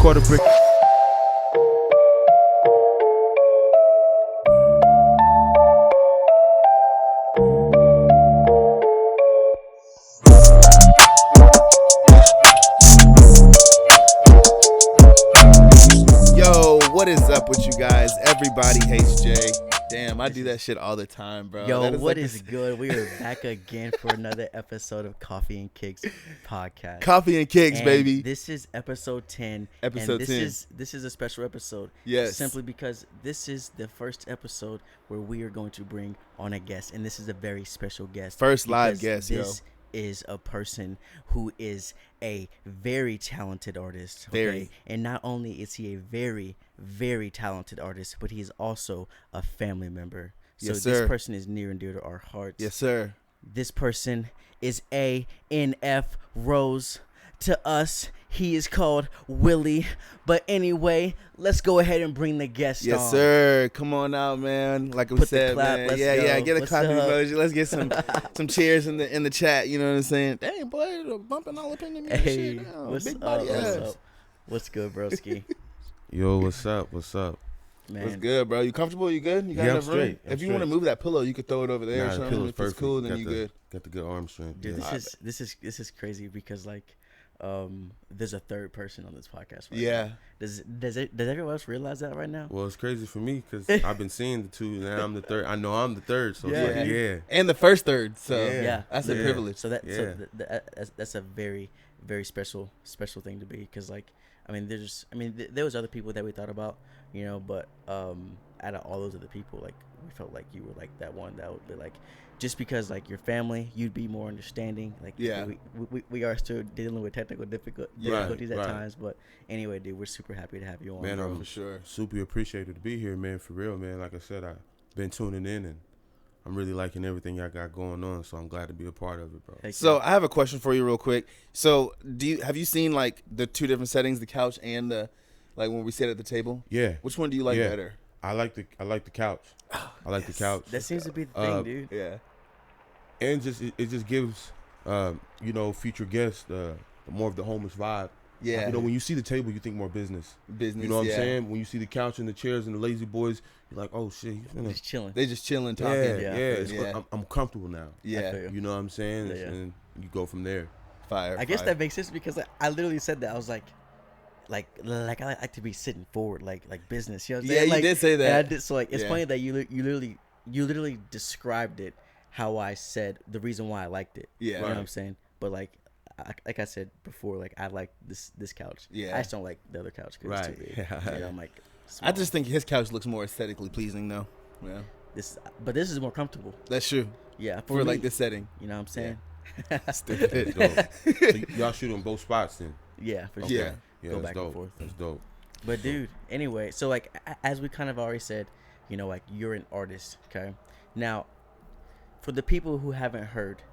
quarter brick. Yo, what is up with you guys? Everybody hates Jay. Damn, I do that shit all the time, bro. Yo, That what like is good? We are back again for another episode of Koffee and Kicks podcast. Coffee and Kicks, And baby. This is episode 10. Episode and 10. This is a special episode. Yes. Simply because this is the first episode where we are going to bring on a guest, and this is a very special guest. First live because guest, yo. This is a person who is a very talented artist. Okay? Very. And not only is he a very, very talented artist, but he is also a family member. So Yes, this sir. person is near and dear to our hearts. Yes, sir. This person is ANF Rxse. To us, he is called Willie. But anyway, let's go ahead and bring the guest on. Yes, sir. Come on out, man. Like we Put the said, clap. man. Let's Yeah, go. yeah. Get a What's clapping up? emoji. Let's get some cheers in the chat. You know what I'm saying? Dang, boy, they're bumping all up in the music. Hey, shit. Damn, what's big up? body What's ass. up? What's good, broski? Yo, what's up? What's up? Man, What's good, bro? You comfortable? You good? You got Yeah, I'm enough room? straight. I'm If you want to straight. move that pillow, you could throw it over there or Nah, the something. pillow's If it's perfect. cool, then Got you the- good. Got the good arm strength. dude, yeah. this is crazy because like, there's a third person on this podcast. Right Yeah. now. Does everyone else realize that right now? Well, it's crazy for me because I've been seeing the two, and I'm the third. I know I'm the third, so Yeah, it's like, dude. yeah. And the first third. So Yeah. that's a Yeah. privilege. So that Yeah. that's a very, very special thing to be, because like, I mean, there was other people that we thought about, you know, but out of all those other people, like, we felt like you were like that one that would be like, just because like your family, you'd be more understanding. Like, Yeah. we are still dealing with technical difficulties at right. times, but anyway, dude, we're super happy to have you on. Man, bro. I'm for sure. super appreciated to be here, man. For real, man. Like I said, I've been tuning in, and I'm really liking everything y'all got going on. So I'm glad to be a part of it, bro. Heck So yeah. I have a question for you, real quick. So have you seen like the two different settings, the couch and the like when we sit at the table? Yeah, Which one do you like Yeah. better? I like the couch. I like the couch. That seems to be the thing, dude. Yeah. And just it just gives future guests more of the homeless vibe. Yeah. You know, when you see the table, you think more business. Business. You know what yeah. I'm saying? When you see the couch and the chairs and the lazy boys, you're like, oh shit, he's gonna. Just chilling. They just chilling, talking. Yeah. Yeah. I'm comfortable now. Yeah. feel you. You know what I'm saying? Yeah, yeah. And you go from there. Fire. I guess fire. that makes sense because I literally said that. I was like I like to be sitting forward, like business. You know what I'm Yeah, saying? you Like, did say that. and I did, so like, it's Yeah. funny that you literally described it how I said the reason why I liked it. Yeah. You know what Right. I'm saying? But like I said before, like, I like this couch. Yeah. I just don't like the other couch because it's too big. Right. You know, I'm like, I small. just think his couch looks more aesthetically pleasing, though. Yeah. but this is more comfortable. That's true. Yeah, For me, like this setting. You know what I'm saying? That's dope. So y'all shoot on both spots then. Yeah, for Okay. sure. Yeah. Yeah, Go that's back dope. and forth. That's dope. But dude, anyway, so like as we kind of already said, you know, like, you're an artist, okay? Now, for the people who haven't heard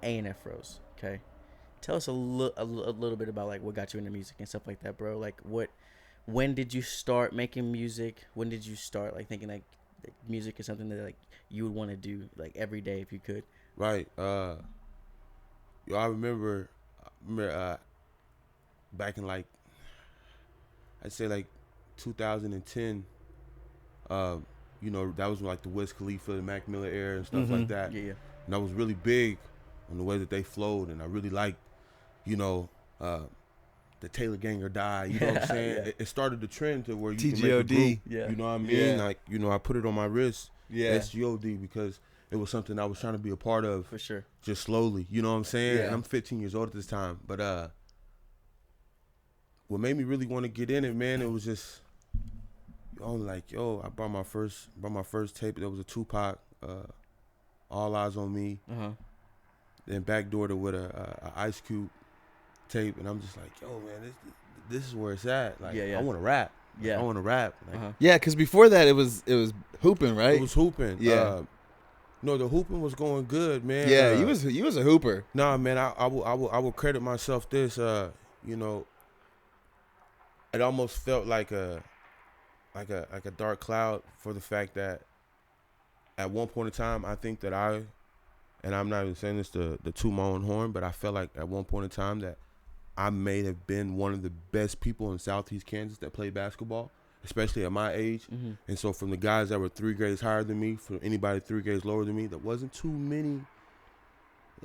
ANF Rxse, okay? Tell us a little bit about like what got you into music and stuff like that, bro. Like, when did you start making music? When did you start like thinking like music is something that like you would want to do like every day if you could? Right. I remember back in like I'd say like 2010. You know, that was like the Wiz Khalifa, the Mac Miller era and stuff like that. Yeah. And I was really big on the way that they flowed, and I really liked, you know, the Taylor Gang or Die. You know what I'm saying? Yeah. It started the trend to where you can make a TGOD. group. Yeah. You know what I mean? Yeah. Like, you know, I put it on my wrist. Yeah. SGOD, because it was something I was trying to be a part of. For sure. Just slowly, you know what I'm saying? Yeah. And I'm 15 years old at this time. But what made me really want to get in it, man, it was just I bought my first tape. That was a Tupac, All Eyes on Me. Then backdoored it with a Ice Cube tape, and I'm just like, yo, man, this is where it's at. Like, Yeah. I want to rap. Yeah. I want to rap. Like, Yeah, because before that it was hooping, right? it was hooping. Yeah. No, the hooping was going good, man. Yeah, he was a hooper. Nah, man, I will credit myself this. You know, it almost felt like a dark cloud for the fact that at one point in time, I think that and I'm not even saying this to toot my own horn, but I felt like at one point in time that I may have been one of the best people in Southeast Kansas that played basketball, especially at my age. Mm-hmm. And so from the guys that were 3 grades higher than me, for anybody 3 grades lower than me, there wasn't too many.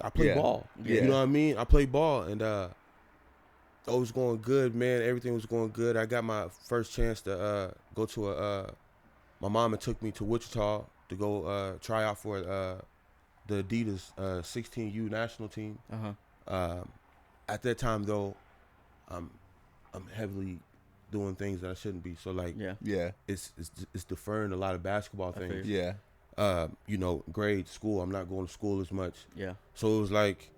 I played ball. Yeah. You know what I mean? I played ball, and it was going good, man. Everything was going good. I got my first chance to go to my mama took me to Wichita to go try out for the Adidas 16U national team. At that time, though, I'm heavily doing things that I shouldn't be. So like, it's deferring a lot of basketball things. You know, grade, school. I'm not going to school as much. Yeah. So it was like,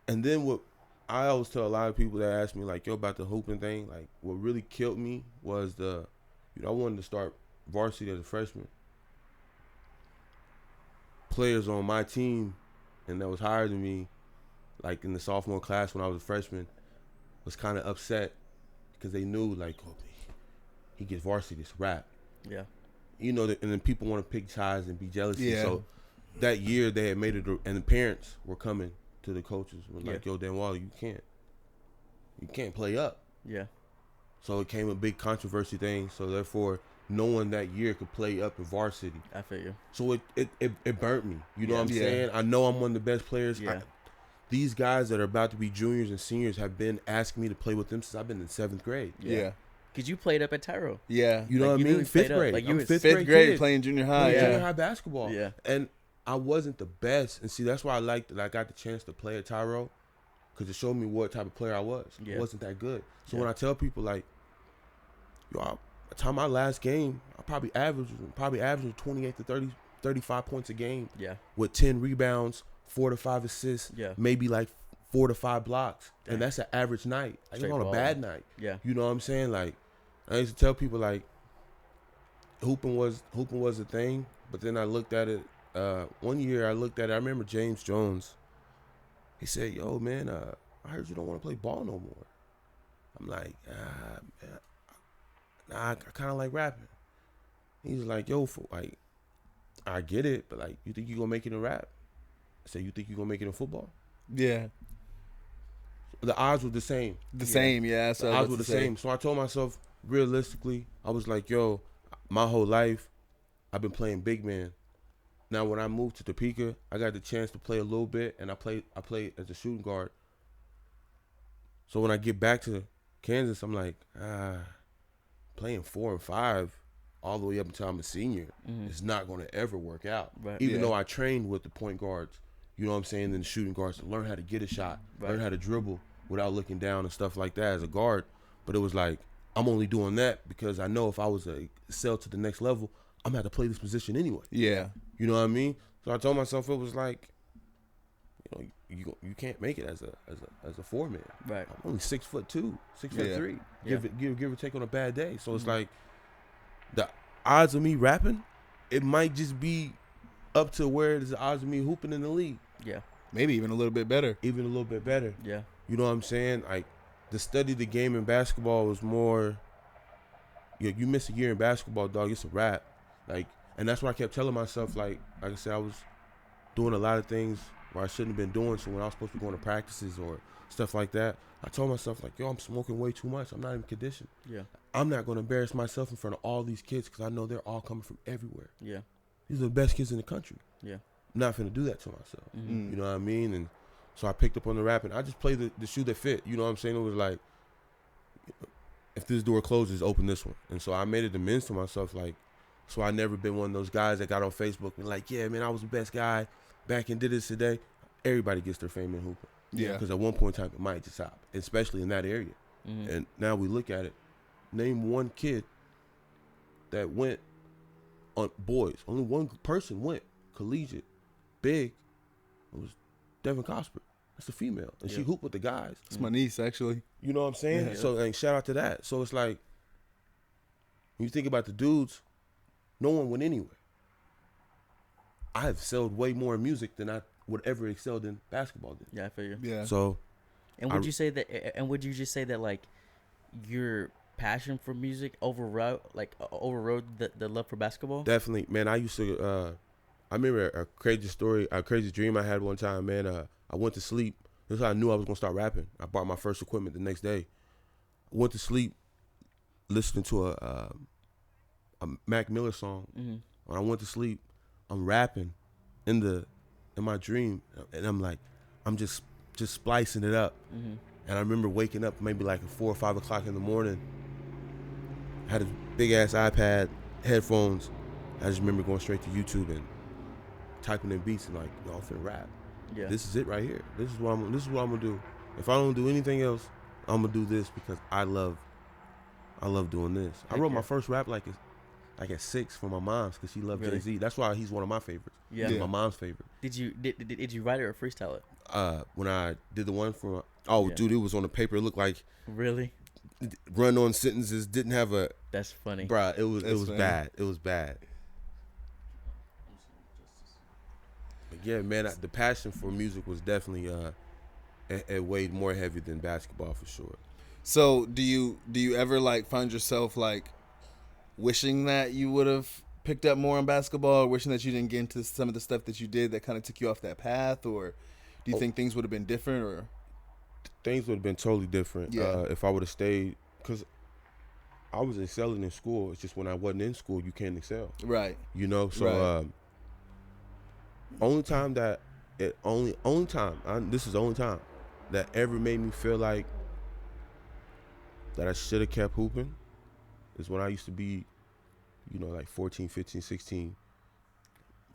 and then what I always tell a lot of people that ask me like, yo, about the hooping thing, like what really killed me was I wanted to start varsity as a freshman. Players on my team and that was higher than me, like in the sophomore class when I was a freshman, was kind of upset because they knew like, oh, he gets varsity, it's rap. Yeah. You know, and then people want to pick sides and be jealous. Yeah. So that year they had made it, and the parents were coming to the coaches were like, yo, Dan Waller, you can't play up. Yeah. So it came a big controversy thing. So therefore, no one that year could play up in varsity. I feel you. So it burnt me. You know what I'm saying? I know I'm one of the best players. Yeah. These guys that are about to be juniors and seniors have been asking me to play with them since I've been in 7th grade. Yeah. Because you played up at Tyro. Yeah. You know what I mean? 5th grade. Like you I'm were 5th grade playing junior high. Playing Yeah. junior high basketball. Yeah. And I wasn't the best. And see, that's why I liked that I got the chance to play at Tyro, because it showed me what type of player I was. Yeah. I wasn't that good. So when I tell people like, yo, by the time my last game, I probably averaged 28 to 30, 35 points a game. Yeah. With 10 rebounds, 4 to 5 assists. Yeah. Maybe like 4 to 5 blocks. Dang. And that's an average night. Like Straight on a quality. bad night. Yeah. You know what I'm saying? Like, I used to tell people like, hooping was a thing. But then I looked at it. One year I looked at it. I remember James Jones. He said, yo, man, I heard you don't want to play ball no more. I'm like, man, nah, I kind of like rapping. He's like, yo, I get it, but like, you think you gonna make it in rap? I said, you think you gonna make it in football? Yeah. The odds were the same. The same, yeah. So the odds were the same. So I told myself, realistically, I was like, yo, my whole life, I've been playing big man. Now, when I moved to Topeka, I got the chance to play a little bit, and I played as a shooting guard. So when I get back to Kansas, I'm like, playing 4 and 5 all the way up until I'm a senior is not going to ever work out. Right. Even though I trained with the point guards, you know what I'm saying, and the shooting guards to learn how to get a shot, learn how to dribble without looking down and stuff like that as a guard. But it was like, I'm only doing that because I know if I was to excel to the next level, I'm going to have to play this position anyway. Yeah. You know what I mean? So I told myself it was like, you know, you can't make it as a 4-man. Right. I'm only 6'2", 6'3". Yeah. Give or take on a bad day. So it's like the odds of me rapping, it might just be up to where there's the odds of me hooping in the league. Yeah. Maybe even a little bit better. Even a little bit better. Yeah. You know what I'm saying? Like, the study of the game in basketball was more, you miss a year in basketball, dog, it's a wrap. Like, and that's why I kept telling myself, like I said, I was doing a lot of things where I shouldn't have been doing. So when I was supposed to be going to practices or stuff like that, I told myself, like, yo, I'm smoking way too much. I'm not even conditioned. Yeah. I'm not going to embarrass myself in front of all these kids because I know they're all coming from everywhere. Yeah. These are the best kids in the country. Yeah. I'm not going to do that to myself. Mm-hmm. You know what I mean? And so I picked up on the rap, and I just played the shoe that fit. You know what I'm saying? It was like, if this door closes, open this one. And so I made it amends to myself, like, so I never been one of those guys that got on Facebook and like, yeah, man, I was the best guy back and did this today. Everybody gets their fame in hooping. Yeah. Because at one point in time, it might just stop, especially in that area. Mm-hmm. And now we look at it. Name one kid that went on boys. Only one person went collegiate, big. It was Devin Cosper. That's a female. And she hooped with the guys. It's my niece, actually. You know what I'm saying? Yeah. So like, shout out to that. So it's like, when you think about the dudes, no one went anywhere. I have excelled way more in music than I would ever excelled in basketball did. Yeah, I feel you. Yeah. So, And would you say that? And would you just say that like your passion for music overrode the love for basketball? definitely, man, I used to, I remember a crazy story, a crazy dream I had one time, man. I went to sleep That's how I knew I was gonna start rapping. I bought my first equipment the next day. Went to sleep listening to a Mac Miller song. Mm-hmm. When I went to sleep, I'm rapping in my dream, and I'm like, I'm just splicing it up. Mm-hmm. And I remember waking up maybe like at 4 or 5 o'clock in the morning. Had a big ass iPad, headphones. I just remember going straight to YouTube and typing in beats and like, yo, I'm finna rap. Yeah. This is it right here. This is what I'm gonna do. If I don't do anything else, I'm gonna do this because I love doing this. I wrote my first rap like at 6 for my mom's because she loved Really? Jay-Z. That's why he's one of my favorites. Yeah. He's my mom's favorite. Did you write it or freestyle it? When I did the one for Yeah. dude, it was on the paper. It looked like Really? run on sentences, didn't have a That's funny. bruh, it was funny. bad. It was bad. But yeah, man, the passion for music was definitely it weighed more heavy than basketball for sure. So do you ever like find yourself like wishing that you would have picked up more on basketball, or wishing that you didn't get into some of the stuff that you did that kind of took you off that path, or do you think things would have been different, or Things would have been totally different if I would have stayed, because I was excelling in school. It's just when I wasn't in school, you can't excel. right? You know, so Right. only time that this is the only time that ever made me feel like that I should have kept hooping is when I used to be, you know, like 14, 15, 16,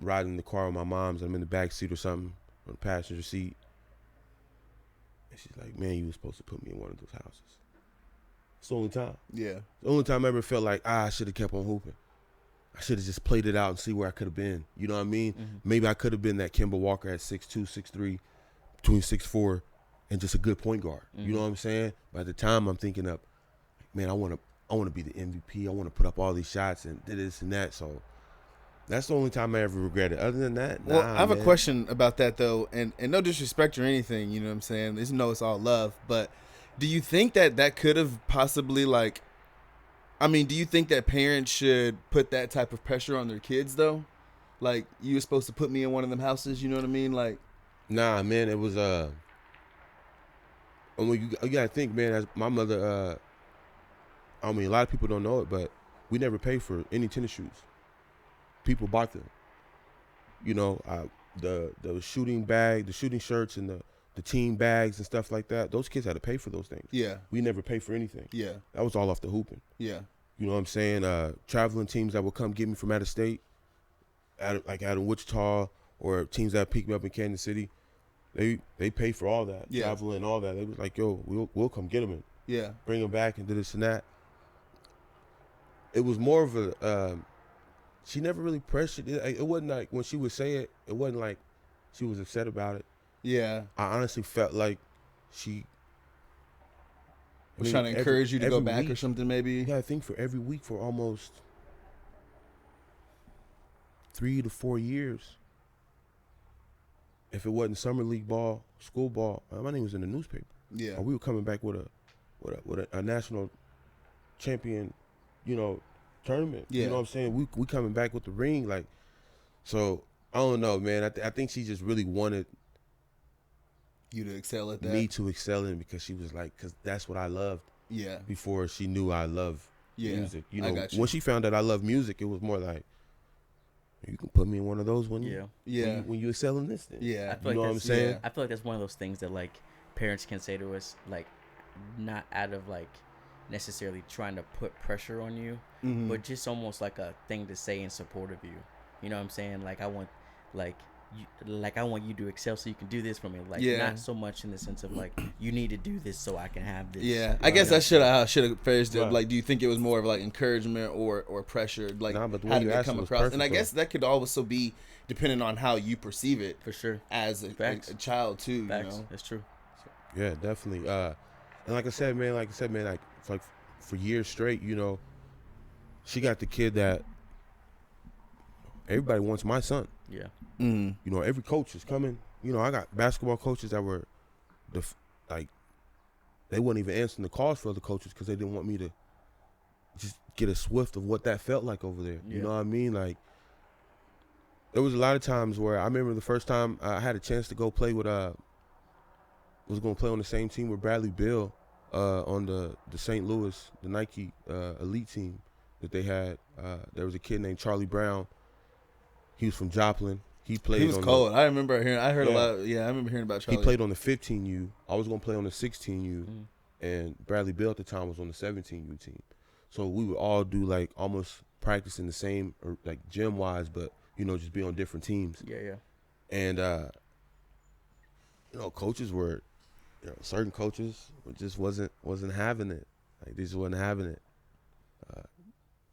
riding in the car with my mom's. I'm in the back seat or something, on the passenger seat. And she's like, man, you were supposed to put me in one of those houses. It's the only time. Yeah. The only time I ever felt like, I should have kept on hooping. I should have just played it out and see where I could have been. You know what I mean? Mm-hmm. Maybe I could have been that Kemba Walker at 6'2", 6'3", between 6'4", and just a good point guard. Mm-hmm. You know what I'm saying? By the time I'm thinking of, man, I want to be the MVP. I want to put up all these shots and this and that. So that's the only time I ever regret it. Other than that, Well, nah, I have man. a question about that though, and no disrespect or anything, you know what I'm saying? Just know it's all love, but do you think that could have possibly like, I mean, do you think that parents should put that type of pressure on their kids though? Like, you were supposed to put me in one of them houses, you know what I mean? Like, Nah, man, it was I mean, you gotta think, man. As my mother, I mean, a lot of people don't know it, but we never paid for any tennis shoes. People bought them. You know, the shooting bag, the shooting shirts, and the team bags and stuff like that. Those kids had to pay for those things. yeah, We never paid for anything. yeah, That was all off the hooping. yeah, You know what I'm saying? Traveling teams that would come get me from out of state, out of Wichita, or teams that pick me up in Kansas City, they pay for all that, Yeah. travel and all that. They was like, yo, we'll come get them and yeah, bring them back and do this and that. It was more of a, she never really pressured it. It wasn't like when she would say it, it wasn't like she was upset about it. yeah. I honestly felt like she Was trying to encourage you to go every back or week, something maybe? Yeah, I think for every week for almost 3 to 4 years. If it wasn't summer league ball, school ball, my name was in the newspaper. Yeah, Or we were coming back with a national champion, you know, tournament. Yeah. You know what I'm saying? We coming back with the ring, like. So I don't know, man. I think she just really wanted you to excel at that. me to excel in because she was like, because that's what I loved Yeah, before she knew I love yeah. music. You I know, got you. when she found out I love music, it was more like, you can put me in one of those when Yeah. Yeah, when you excel in this thing. yeah. I feel You know what I'm that's- saying? Yeah. I feel like that's one of those things that like parents can say to us, like not out of like necessarily trying to put pressure on you, Mhm. but just almost like a thing to say in support of you. You know what I'm saying? Like I want you to excel so you can do this for me. Like Yeah. not so much in the sense of like you need to do this so I can have this. Yeah, I Right. guess I should have phrased it. Right. Like, do you think it was more of like encouragement or pressure? Like, Nah, but the how way did you it asked come it was across? And perfect, I guess that could also be depending on how you perceive it For sure. as a Facts. child too. Facts. You know? That's true. Yeah, definitely. And like I said, man, like for years straight, you know, she got the kid that everybody wants my son. Yeah. Mm. You know, every coach is coming. You know, I got basketball coaches that were, they wouldn't even answer the calls for other coaches because they didn't want me to just get a swift of what that felt like over there. Yeah. You know what I mean? Like, there was a lot of times where I remember the first time I had a chance to go play with was gonna play on the same team with Bradley Beal on the St. Louis, the Nike elite team that they had. There was a kid named Charlie Brown. He was from Joplin. He played. He was on cold. I remember hearing. I heard a Yeah. lot. Yeah, I remember hearing about Charlie. He played on the 15U. I was gonna play on the 16U, and Bradley Beal at the time was on the 17U team. So we would all do like almost practice in the same, or like gym wise, but just be on different teams. Yeah. And coaches were, certain coaches just wasn't having it. Like they just wasn't having it.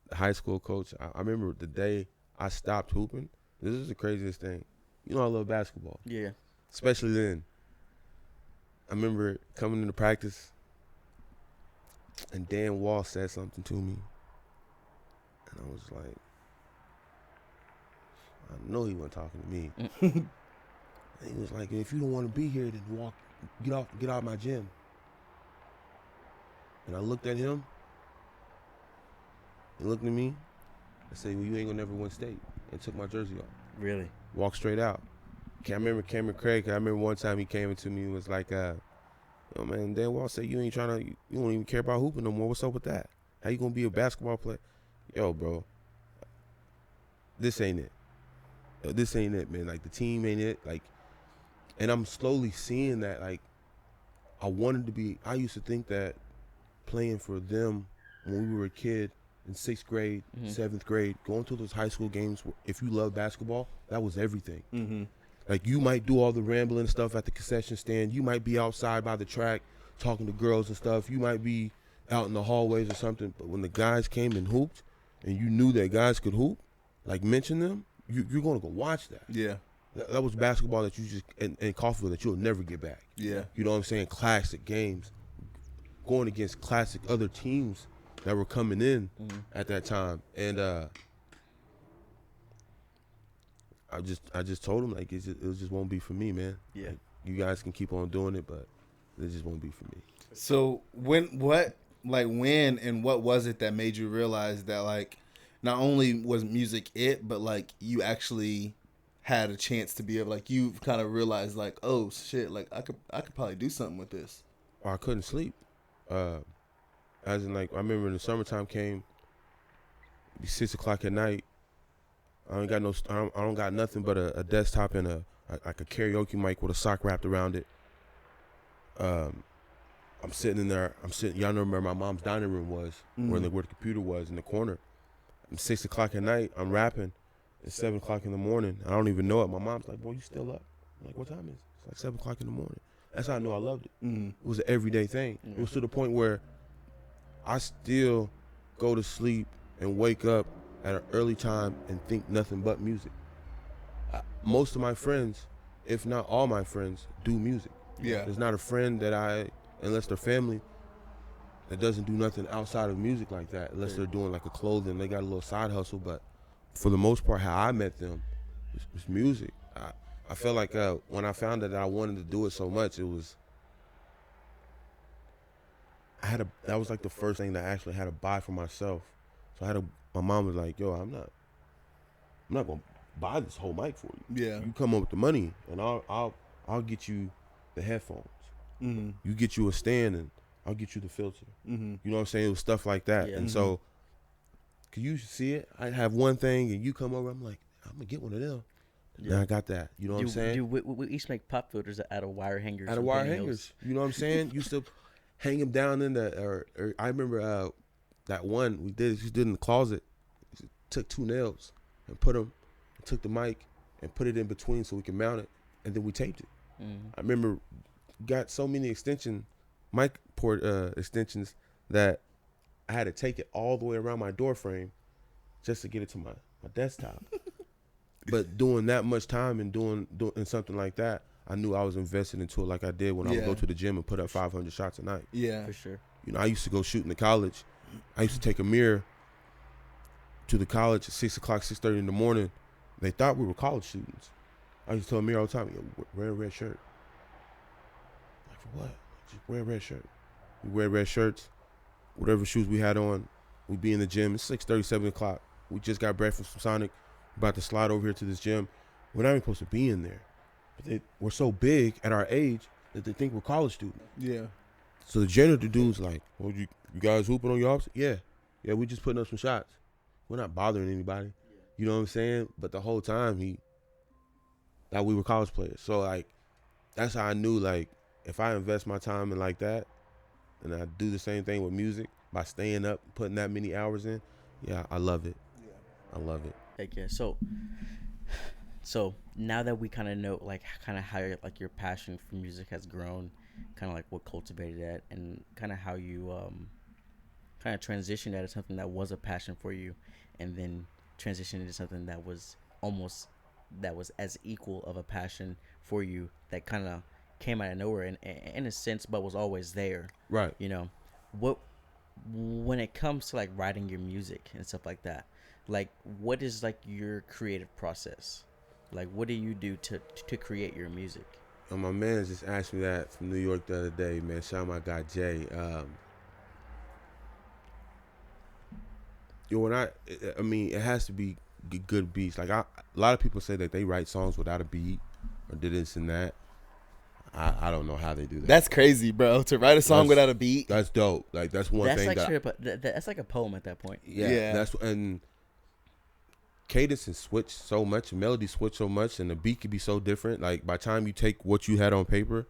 The high school coach, I remember the day I stopped hooping. This is the craziest thing. I love basketball. Yeah. Especially then. I remember coming into practice, and Dan Wall said something to me, and I was like, I know he wasn't talking to me. And he was like, if you don't want to be here, then get out of my gym. And I looked at him. He looked at me. I said, well, you ain't gonna never win state. And took my jersey off. Really? Walked straight out. I remember Cameron Craig. I remember one time he came into me and was like, yo, man, Dan Wall said you don't even care about hooping no more. What's up with that? How you gonna be a basketball player? Yo, bro, this ain't it. This ain't it, man. Like, the team ain't it. Like, and I'm slowly seeing that, like, I used to think that playing for them when we were a kid in 6th grade, 7th grade, going to those high school games, if you love basketball, that was everything. Mm-hmm. Like, you might do all the rambling stuff at the concession stand. You might be outside by the track talking to girls and stuff. You might be out in the hallways or something. But when the guys came and hooped, and you knew that guys could hoop, like, mention them, you're going to go watch that. Yeah. That was basketball that you just, in Coffee that you'll never get back. Yeah. You know what I'm saying? Classic games. Going against classic other teams that were coming in at that time. And I just told him, like, it just won't be for me, man. Yeah. Like, you guys can keep on doing it, but it just won't be for me. So when and what was it that made you realize that, like, not only was music it, but like you actually had a chance to be able, like, you kind of realized, like, oh shit, like I could probably do something with this. Or I couldn't sleep. As in, like, I remember when the summertime came, it'd be 6:00 at night. I don't got nothing but a desktop and a karaoke mic with a sock wrapped around it. I'm sitting in there. Y'all know where my mom's dining room was, where the computer was in the corner. I'm 6:00 at night. I'm rapping. It's 7:00 in the morning. I don't even know it. My mom's like, "Boy, you still up?" I'm like, "What time is it?" It's like 7:00 in the morning. That's how I knew I loved it. It was an everyday thing. It was to the point where I still go to sleep and wake up at an early time and think nothing but music. Most of my friends, if not all my friends, do music. Yeah. There's not a friend that unless they're family, that doesn't do nothing outside of music like that, unless they're doing like a clothing, they got a little side hustle. But for the most part, how I met them was music. I felt like when I found that I wanted to do it so much, that was like the first thing that I actually had to buy for myself. So my mom was like, yo, I'm not gonna buy this whole mic for you. Yeah. You come up with the money and I'll get you the headphones. You get you a stand and I'll get you the filter. You know what I'm saying? It was stuff like that. Yeah. And so, could you see it? I have one thing and you come over, I'm like, I'm gonna get one of them. Yeah, I got that. You know what I'm saying? Dude, we used to make pop filters out of wire hangers. Out of wire hangers. You know what I'm saying? Used to hang them down in or I remember that one we did in the closet. We took 2 nails and took the mic and put it in between so we could mount it, and then we taped it. I remember got so many mic port extensions that I had to take it all the way around my door frame just to get it to my desktop. But doing that much time and doing something like that, I knew I was invested into it like I did when I would go to the gym and put up 500 shots a night. Yeah. For sure. I used to go shooting to college. I used to take a mirror to the college at 6:00, 6:30 in the morning. They thought we were college students. I used to tell a mirror all the time, yo, wear a red shirt. Like, for what? Just wear a red shirt. We wear red shirts. Whatever shoes we had on, we'd be in the gym. It's 6:30, 7 o'clock. We just got breakfast from Sonic. About to slide over here to this gym. We're not even supposed to be in there. But we're so big at our age that they think we're college students. Yeah. So the janitor dude's like, "Well, you guys hooping on your office?" Yeah, we just putting up some shots. We're not bothering anybody. You know what I'm saying? But the whole time we were college players. So like, that's how I knew, like, if I invest my time in like that, and I do the same thing with music by staying up, putting that many hours in, yeah, I love it. I love it. Like, yeah. So now that we kind of know, like, kind of how like your passion for music has grown, kind of like what cultivated that, and kind of how you kind of transitioned that to something that was a passion for you, and then transitioned into something that was as equal of a passion for you, that kind of came out of nowhere in a sense, but was always there. Right. You know, when it comes to like writing your music and stuff like that, like, what is like your creative process? Like, what do you do to create your music? My man just asked me that from New York the other day, man. Shout out my guy Jay. When I mean, it has to be good beats. Like, a lot of people say that they write songs without a beat or did this and that. I don't know how they do that. That's crazy, bro. To write a song without a beat. That's dope. Like, that's one That's thing like that that's like a poem at that point. yeah. That's, and cadence and switch so much, melody switch so much, and the beat can be so different. Like, by the time you take what you had on paper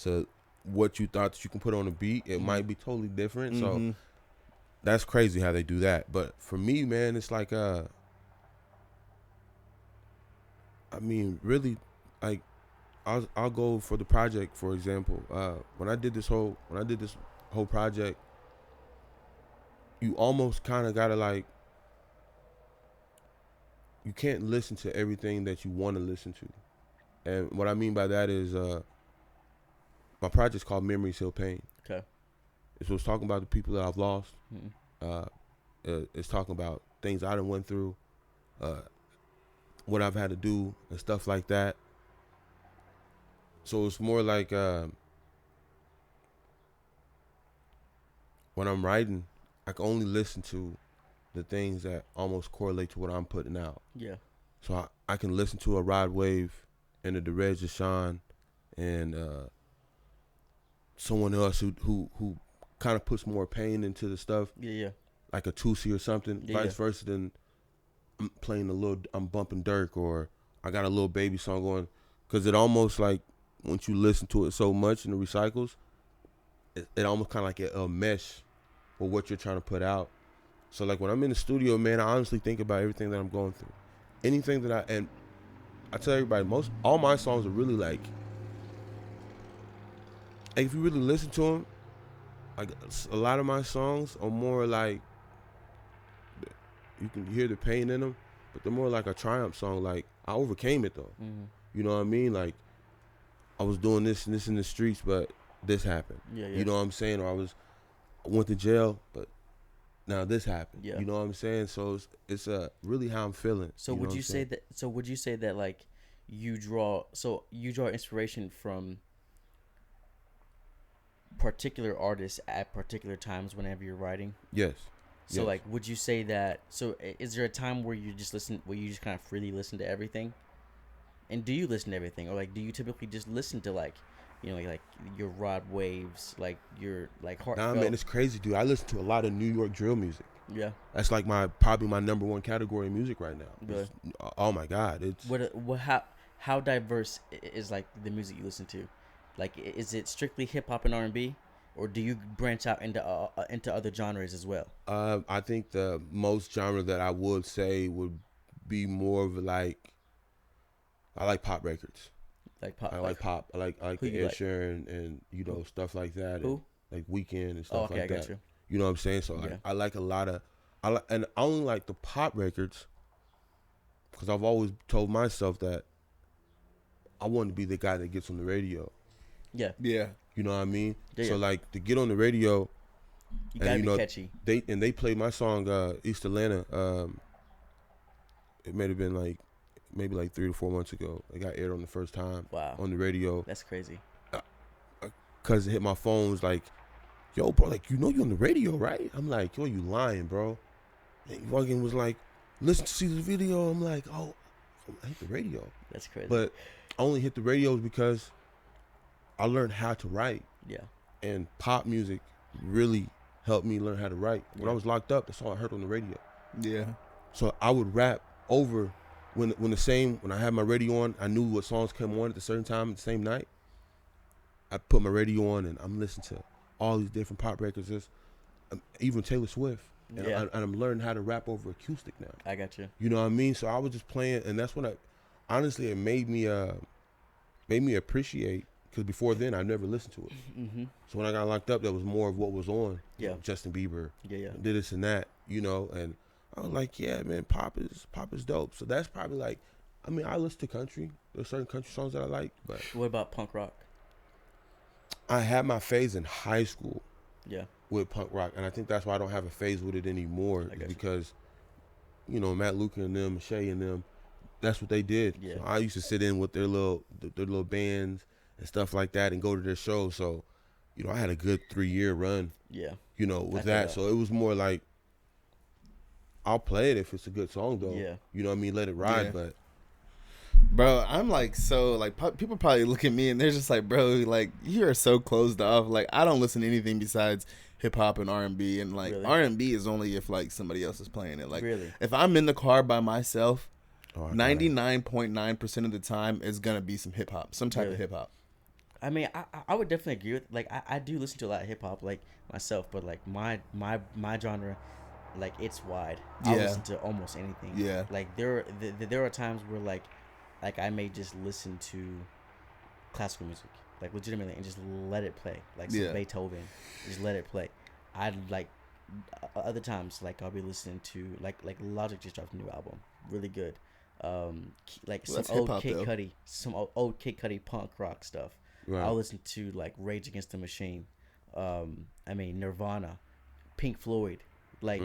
to what you thought that you can put on a beat, it might be totally different. So that's crazy how they do that. But for me, man, it's like I mean, really, like, I'll go for the project, for example. When I did this whole project, you almost kind of gotta, like, you can't listen to everything that you want to listen to. And what I mean by that is, my project's called Memories Heal Pain. Okay. It's talking about the people that I've lost. It's talking about things I done went through, what I've had to do and stuff like that. So it's more like, when I'm writing, I can only listen to the things that almost correlate to what I'm putting out. Yeah. So I can listen to a Rod Wave and a Derez Deshawn and someone else who kind of puts more pain into the stuff. Yeah. Like a Tusi or something. Yeah. Vice versa, than I'm bumping Dirk, or I got a little baby song going. Because it almost, like, once you listen to it so much in the recycles, it almost kind of like a mesh with what you're trying to put out. So, like, when I'm in the studio, man, I honestly think about everything that I'm going through. Anything that and I tell everybody, all my songs are really like, if you really listen to them, like, a lot of my songs are more like, you can hear the pain in them, but they're more like a triumph song. Like, I overcame it though. You know what I mean? Like, I was doing this and this in the streets, but this happened. Yeah. You know what I'm saying? Or I went to jail, but now this happened. Yeah. You know what I'm saying? So it's really how I'm feeling. So would you say that like you draw inspiration from particular artists at particular times whenever you're writing? Yes. So like, would you say that? So is there a time where you just kind of freely listen to everything? And do you listen to everything, or like, do you typically just listen to, like, you know, like your Rod Waves, like your, like, heartfelt? Nah, man, it's crazy, dude. I listen to a lot of New York drill music. Yeah. That's like probably my number one category of music right now. Really? Oh my God, it's how diverse is, like, the music you listen to? Like, is it strictly hip hop and R&B, or do you branch out into other genres as well? I think the most genre that I would say would be more of, like, I like pop records. Like pop. I like pop. I like the Ed Sheeran and you know, stuff like that. Who? And, like, Weeknd and stuff like that. I got you. You know what I'm saying? So Yeah. I like a lot of, and I only like the pop records because I've always told myself that I want to be the guy that gets on the radio. Yeah. Yeah. You know what I mean? Yeah. So, like, to get on the radio, you gotta and, be catchy. They played my song East Atlanta. It may have been like maybe like 3 to 4 months ago. It got aired on the first time. Wow. On the radio. That's crazy. Cause it hit my phone. Was like, yo, bro, like, you know you on the radio, right? I'm like, yo, you lying, bro. And he fucking was like, listen to see this video. I'm like, oh, I hit the radio. That's crazy. But I only hit the radios because I learned how to write, Yeah. and pop music really helped me learn how to write. When Yeah. I was locked up, that's all I heard on the radio. Yeah. So I would rap over when I had my radio on. I knew what songs came on at a certain time at the same night. I put my radio on and I'm listening to all these different pop records, even Taylor Swift. And, Yeah. I'm learning how to rap over acoustic now. I got you. You know what I mean? So I was just playing, and that's when honestly, it made me appreciate, because before then I never listened to it. Mm-hmm. So when I got locked up, that was more of what was on. Yeah. Justin Bieber. Yeah. Did this and that, and I was like, yeah, man, pop is dope. So that's probably like, I mean, I listen to country. There's certain country songs that I like, but What about punk rock? I had my phase in high school Yeah. with punk rock, and I think that's why I don't have a phase with it anymore, I got you. because, Matt Luca and them, Shay and them, that's what they did. Yeah. So I used to sit in with their little bands and stuff like that and go to their shows. So, I had a good 3-year run, Yeah. with I feel that. that. So it was more like, I'll play it if it's a good song, though. Yeah. You know what I mean? Let it ride, Yeah. but Bro, I'm like, so like people probably look at me and they're just like, bro, like you are so closed off. Like I don't listen to anything besides hip hop and R&B, and like Really? R&B is only if like somebody else is playing it. Like Really? if I'm in the car by myself, I gotta- 99.9% of the time is gonna be some hip hop, some type Really? of hip hop. I mean, I would definitely agree with, like, I do listen to a lot of hip hop, like myself, but like my genre, like it's wide. I Yeah. listen to almost anything. Yeah. Like there are times where like I may just listen to classical music, like legitimately, and just let it play, like some Yeah. Beethoven, just let it play. I like other times, like I'll be listening to like Logic just dropped a new album, really good. Like Well, that's some old hip-hop, Kid though. Cudi, some old Kid Cudi punk rock stuff. Right. I'll listen to like Rage Against the Machine, Nirvana, Pink Floyd, like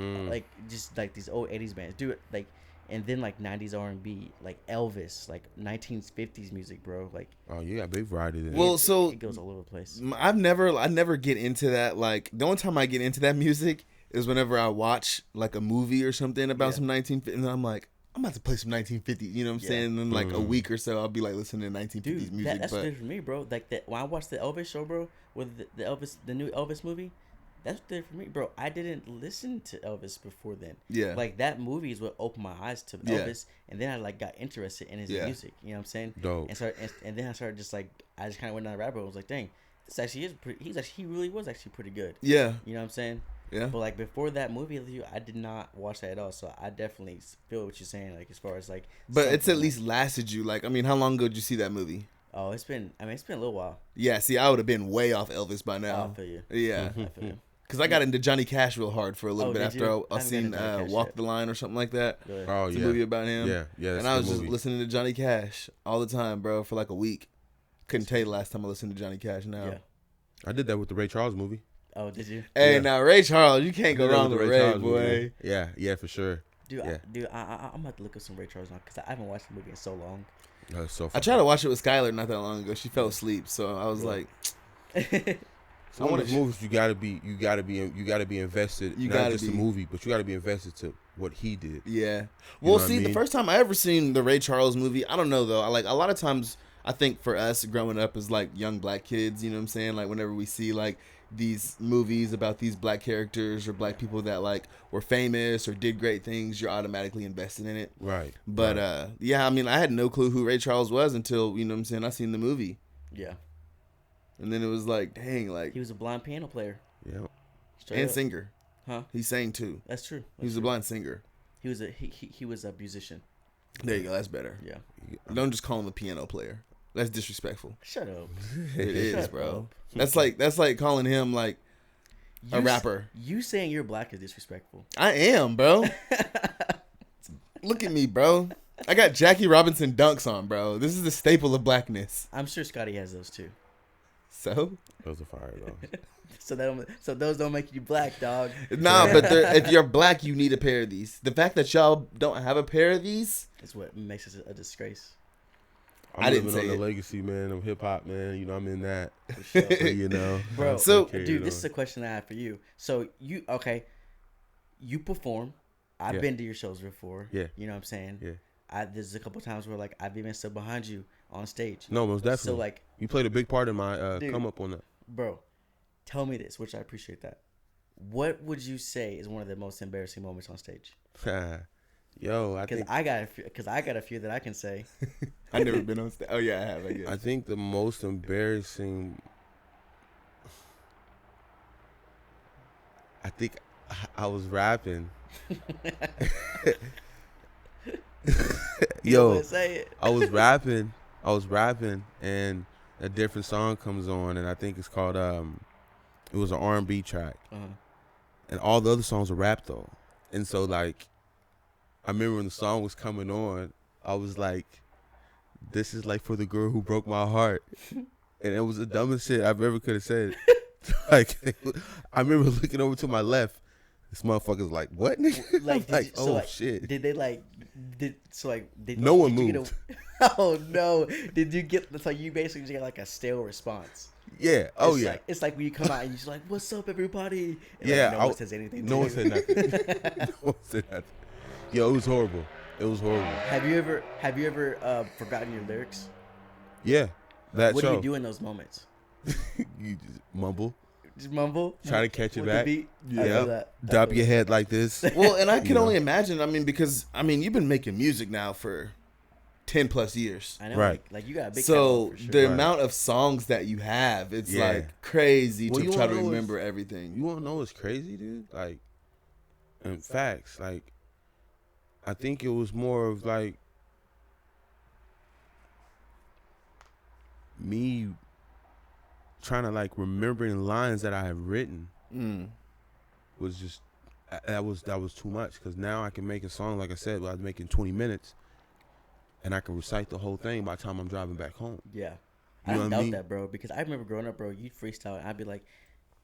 just like these old 80s bands. Do it like, and then like 90s R&B, like Elvis, like 1950s music, bro. Like Oh, you got big variety there. Well, so it goes all over the place. I never get into that. Like the only time I get into that music is whenever I watch like a movie or something about Yeah. some 1950s, and I'm like, I'm about to play some 1950s. You know what I'm Yeah. saying? And then like a week or so, I'll be like listening to 1950s Dude, music. that's but good for me, bro. Like that when I watched the Elvis show, bro, with the new Elvis movie, that's good for me, bro. I didn't listen to Elvis before then. Yeah. Like that movie is what opened my eyes to Yeah. Elvis, and then I like got interested in his Yeah. music. You know what I'm saying? Dope. And then I started just like I just kind of went down the rabbit hole. I was like, dang, this actually is pretty. He really was actually pretty good. yeah, You know what I'm saying? yeah. But like before that movie, I did not watch that at all. So I definitely feel what you're saying. Like as far as like, But it's at something least lasted you. Like, I mean, how long ago did you see that movie? like- oh, it's been a little while. Yeah, see, I would have been way off Elvis by I now. feel you. Yeah, I feel you. because I got into Johnny Cash real hard for a little Oh, bit did after you? I I haven't seen gotten to Johnny Cash Walk yet. the Line or something like that. Really. Oh, It's yeah. a movie about him. Yeah, that's And a I good was just movie. listening to Johnny Cash all the time, bro, for like a week. Couldn't tell you the last time I listened to Johnny Cash now. Yeah. I did that with the Ray Charles movie. Oh, did you? Hey, Yeah. now Ray Charles, you can't I go did that wrong with Ray, Charles boy. movie. Yeah, for sure. Dude, Yeah. I'm about to look up some Ray Charles now because I haven't watched the movie in so long. That's so I funny. tried to watch it with Skylar not that long ago. She fell asleep, so I was Yeah. like, It's one of those movies you gotta be invested. You not gotta just be. the movie, but you gotta be invested to what he did. yeah. You Well, know what see, I the mean? first time I ever seen the Ray Charles movie, I don't know though. I like a lot of times. I think for us growing up as like young black kids, you know what I'm saying? Like whenever we see like these movies about these black characters or black people that like were famous or did great things, you're automatically invested in it. Right. But right. yeah, I mean, I had no clue who Ray Charles was until, you know what I'm saying, I seen the movie. Yeah, And then it was like, dang, like, he was a blind piano player. Yeah. Straight and up. singer. Huh? He sang too. That's true. He was That's a true. blind singer. He was a musician. There you go. That's better. Yeah. Don't just call him a piano player. That's disrespectful. Shut up. It is, Shut bro. up. That's like calling him like a You rapper. You saying you're black is disrespectful. I am, bro. Look at me, bro. I got Jackie Robinson dunks on, bro. This is the staple of blackness. I'm sure Scotty has those too. So Those are fire though. So those don't make you black, dog. nah, but if you're black, you need a pair of these. The fact that y'all don't have a pair of these, It's what makes us a disgrace. I'm I didn't living say on it. the legacy, man, of hip hop, man. You know, I'm in that. For sure. But, you know, Bro, So- dude, this is a question I have for you. So you perform. I've Yeah. been to your shows before. Yeah. You know what I'm saying? Yeah. there's a couple times where like I've even stood behind you on stage. No, most definitely. So like, you played a big part in my Dude. come up on that. bro, tell me this, which I appreciate that. What would you say is one of the most embarrassing moments on stage? Yo, I Because think I got a few that I can say. I've never been on stage. Oh yeah, I have. I guess. I think the most embarrassing. I think I was rapping. You don't Yo, wanna say it. I was rapping, and a different song comes on, and I think it's called it was an R&B track, and all the other songs are rap though, and so like, I remember when the song was coming on, I was like, this is like for the girl who broke my heart, and it was the dumbest shit I've ever could have said. Like, I remember looking over to my left. This motherfucker's like, what? Like, like, so, oh like, shit. Did they like? No one did you moved. Oh no! Did you get? So you basically just get like a stale response. Yeah. Oh It's yeah. Like, it's like when you come out and you're just like, "What's up, everybody?" And Yeah, Like, no one says anything. No to one you. said nothing. No one said nothing. Yo, it was horrible. It was horrible. Have you ever forgotten your lyrics? Yeah. That What show. do you do in those moments? You just mumble. Just mumble. Try to catch it with the back. beat? I Yeah. feel that. I Dop feel your that. head like this. Well, and I can You know. only imagine. I mean, because you've been making music now for 10 plus years. I know. Right. Like you got a big So catalog for sure. the Right. amount of songs that you have, it's Yeah. like crazy Well, to you try to wanna know remember everything. You wanna know what's crazy, dude? Like, in facts, like, I think it was more of like me trying to like remembering lines that I have written was just that was too much, because now I can make a song, like I said, I was making 20 minutes, and I can recite the whole thing by the time I'm driving back home. Yeah. You I know don't what I doubt mean? that, bro. Because I remember growing up, bro. You'd freestyle, and I'd be like,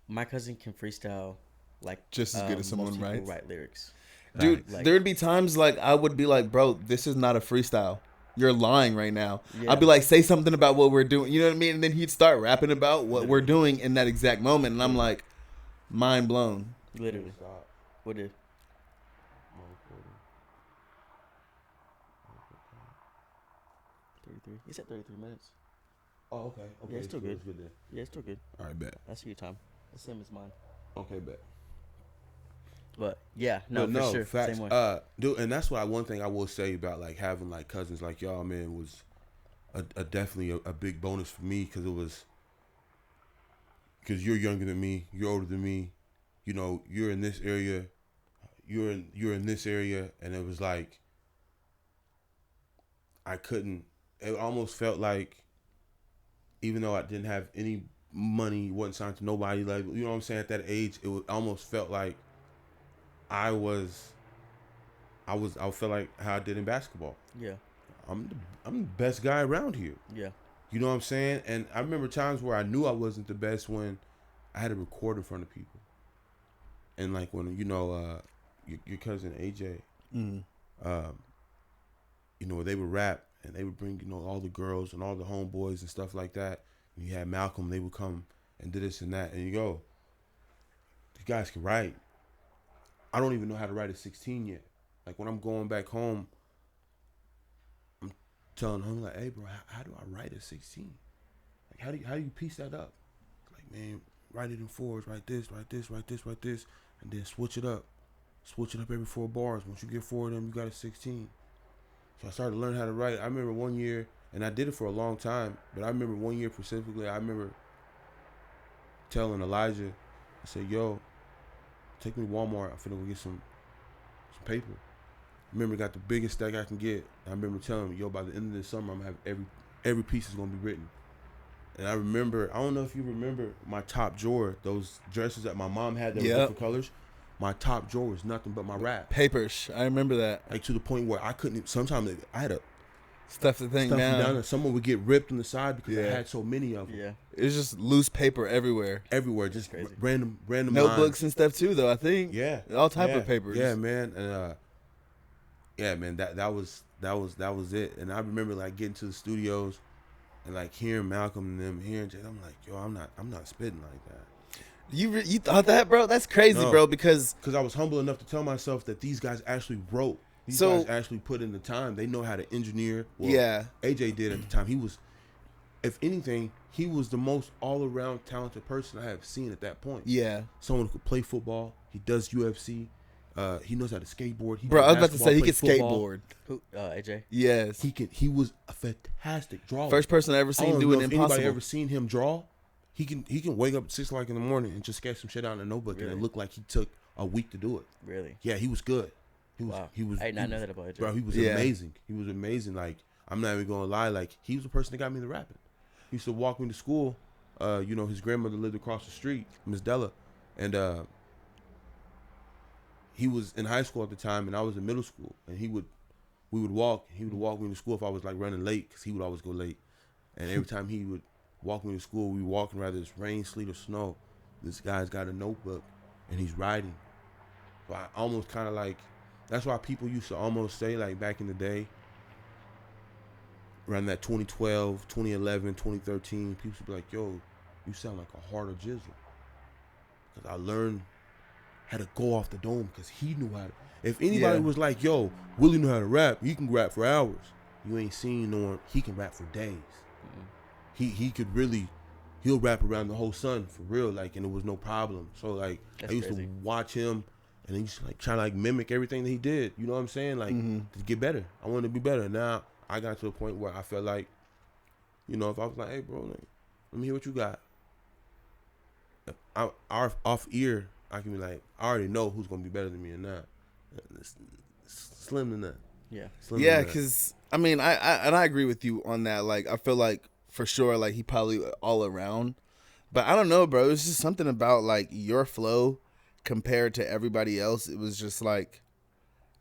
my cousin can freestyle, like Just as good as someone most people writes? write lyrics. Dude, Like- there would be times like I would be like, bro, this is not a freestyle. You're lying right now. Yeah. I'd be like, say something about what we're doing. You know what I mean? And then he'd start rapping about what we're doing in that exact moment. And I'm like, mind blown. Literally. What did? 33. You said 33 minutes. Oh, okay. Okay, Yeah, it's still good. then. Yeah, it's still good. All right, bet. That's your time. The same as mine. Okay, bet. But yeah, no, But for sure. facts. Same way. Dude, and that's why one thing I will say about like having like cousins like y'all, man, was a definitely a big bonus for me, because you're younger than me, you're older than me, you know, you're in this area, you're in this area, and it was like I couldn't. It almost felt like, even though I didn't have any money, wasn't signed to nobody, like, you know what I'm saying, at that age, almost felt like I felt like how I did in basketball. Yeah. I'm the best guy around here. Yeah. You know what I'm saying? And I remember times where I knew I wasn't the best when I had to record in front of people. And like when, you know, your cousin AJ, you know, they would rap and they would bring, you know, all the girls and all the homeboys and stuff like that. And you had Malcolm, they would come and do this and that. And you go, these guys can write. I don't even know how to write a 16 yet. Like when I'm going back home, I'm telling him like, hey bro, how do I write a 16? Like how do you piece that up? Like, man, write it in fours, write this, and then switch it up. Switch it up every 4 bars. Once you get 4 of them, you got a 16. So I started to learn how to write. I remember one year, and I did it for a long time, but I remember one year specifically, I remember telling Elijah, I said, yo, take me to Walmart. I'm finna go get some paper. I remember got the biggest stack I can get. I remember telling him, yo, by the end of this summer, I'm gonna have every piece is gonna be written. And I remember, I don't know if you remember my top drawer, those dresses that my mom had that were different colors. My top drawer was nothing but my rap. Papers. I remember that. Like to the point where I couldn't, sometimes I had to Stuff the thing stuff them down. down and someone would get ripped on the side because I Yeah. had so many of them. Yeah. It's just loose paper everywhere. Everywhere, just Crazy. random Notebooks lines. and stuff too, though. I think. Yeah. All type Yeah. of papers. Yeah, man. And yeah, man, that was it. And I remember like getting to the studios and like hearing Malcolm and them, hearing Jay, I'm like, yo, I'm not spitting like that. You thought that, bro? That's crazy, No. bro. Because Because I was humble enough to tell myself that these guys actually wrote These So- guys actually put in the time. They know how to engineer. Well, Yeah. AJ did at the time. He was, if anything, he was the most all-around talented person I have seen at that point. Yeah. Someone who could play football. He does UFC. He knows how to skateboard. He Bro, does I was about to say he basketball, could plays football. skateboard. Who? AJ. Yes. He was a fantastic drawer. First person I ever I seen don't do know an if impossible. anybody ever seen him draw. He can wake up at 6 o'clock in the morning and just sketch some shit out in a notebook and Really? it looked like he took a week to do it. Really? Yeah, he was good. He was. Wow. He was. I did he not know was- that about AJ. Bro, he was Yeah. amazing. He was amazing. Like, I'm not even gonna lie. Like, he was the person that got me into rapping. He used to walk me to school. His grandmother lived across the street, Miss Della, and he was in high school at the time, and I was in middle school. And we would walk. He would walk me to school if I was like running late, because he would always go late. And every time he would walk me to school, we walking, whether it's rain, sleet, or snow. This guy's got a notebook, and he's writing. So I almost kind of like, that's why people used to almost say, like, back in the day, around that 2012, 2011, 2013, people used to be like, yo, you sound like a heart of jizzle. Because I learned how to go off the dome, because he knew how to. If anybody Yeah. was like, yo, Willie knew how to rap, he can rap for hours. You ain't seen no one, he can rap for days. He could really, he'll rap around the whole sun for real, like, and it was no problem. So, like, That's I used crazy. to watch him, and he used to, like, try to, like, mimic everything that he did. You know what I'm saying? Like, to get better. I wanted to be better. Now, I got to a point where I felt like, if I was like, hey, bro, like, let me hear what you got. Off ear, I can be like, I already know who's going to be better than me or not. It's slim to none. Yeah. Slim to Yeah, none. because I mean, I agree with you on that. Like, I feel like for sure, like he probably all around, but I don't know, bro. It's just something about like your flow compared to everybody else. It was just like,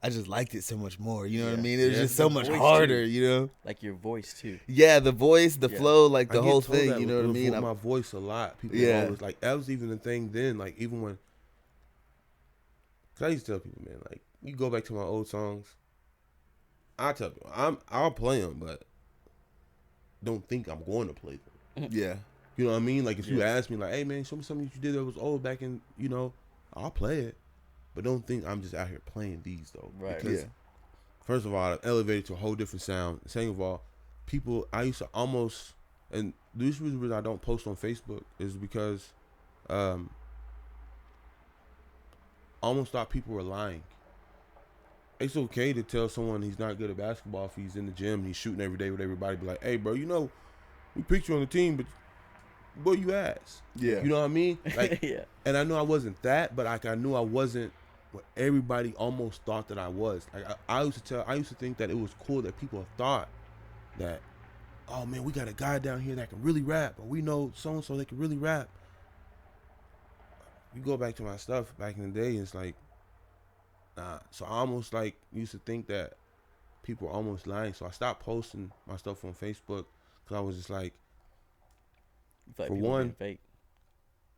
I just liked it so much more. You know what I Yeah. mean? It was Yeah. just so The much voice, harder. too. You know? Like your voice too. Yeah, the voice, the Yeah. flow, like I the get whole told thing. that You know what I with mean? my voice a lot. People Yeah. always like, that was even the thing then. Like, even when, cause I used to tell people, man, like, you go back to my old songs. I tell people, I'll play them, but don't think I'm going to play them. Yeah, You know what I mean? Like, if you Yeah. ask me, like, hey man, show me something you did that was old back in, I'll play it, but don't think I'm just out here playing these though. Right. Because yeah, first of all, I've elevated to a whole different sound. Second of all, I used to almost, and the reason I don't post on Facebook is because I almost thought people were lying. It's okay to tell someone he's not good at basketball if he's in the gym and he's shooting every day with everybody. Be like, hey, bro, we picked you on the team, but where you ass? yeah. You know what I mean? Like, Yeah. and I knew I wasn't that, but like I knew I wasn't what everybody almost thought that I was. Like I used to think that it was cool that people thought that, oh man, we got a guy down here that can really rap, or we know so and so that can really rap. You go back to my stuff back in the day, it's like, nah. So I almost like used to think that people were almost lying. So I stopped posting my stuff on Facebook because I was just like, You feel like For people one, being fake.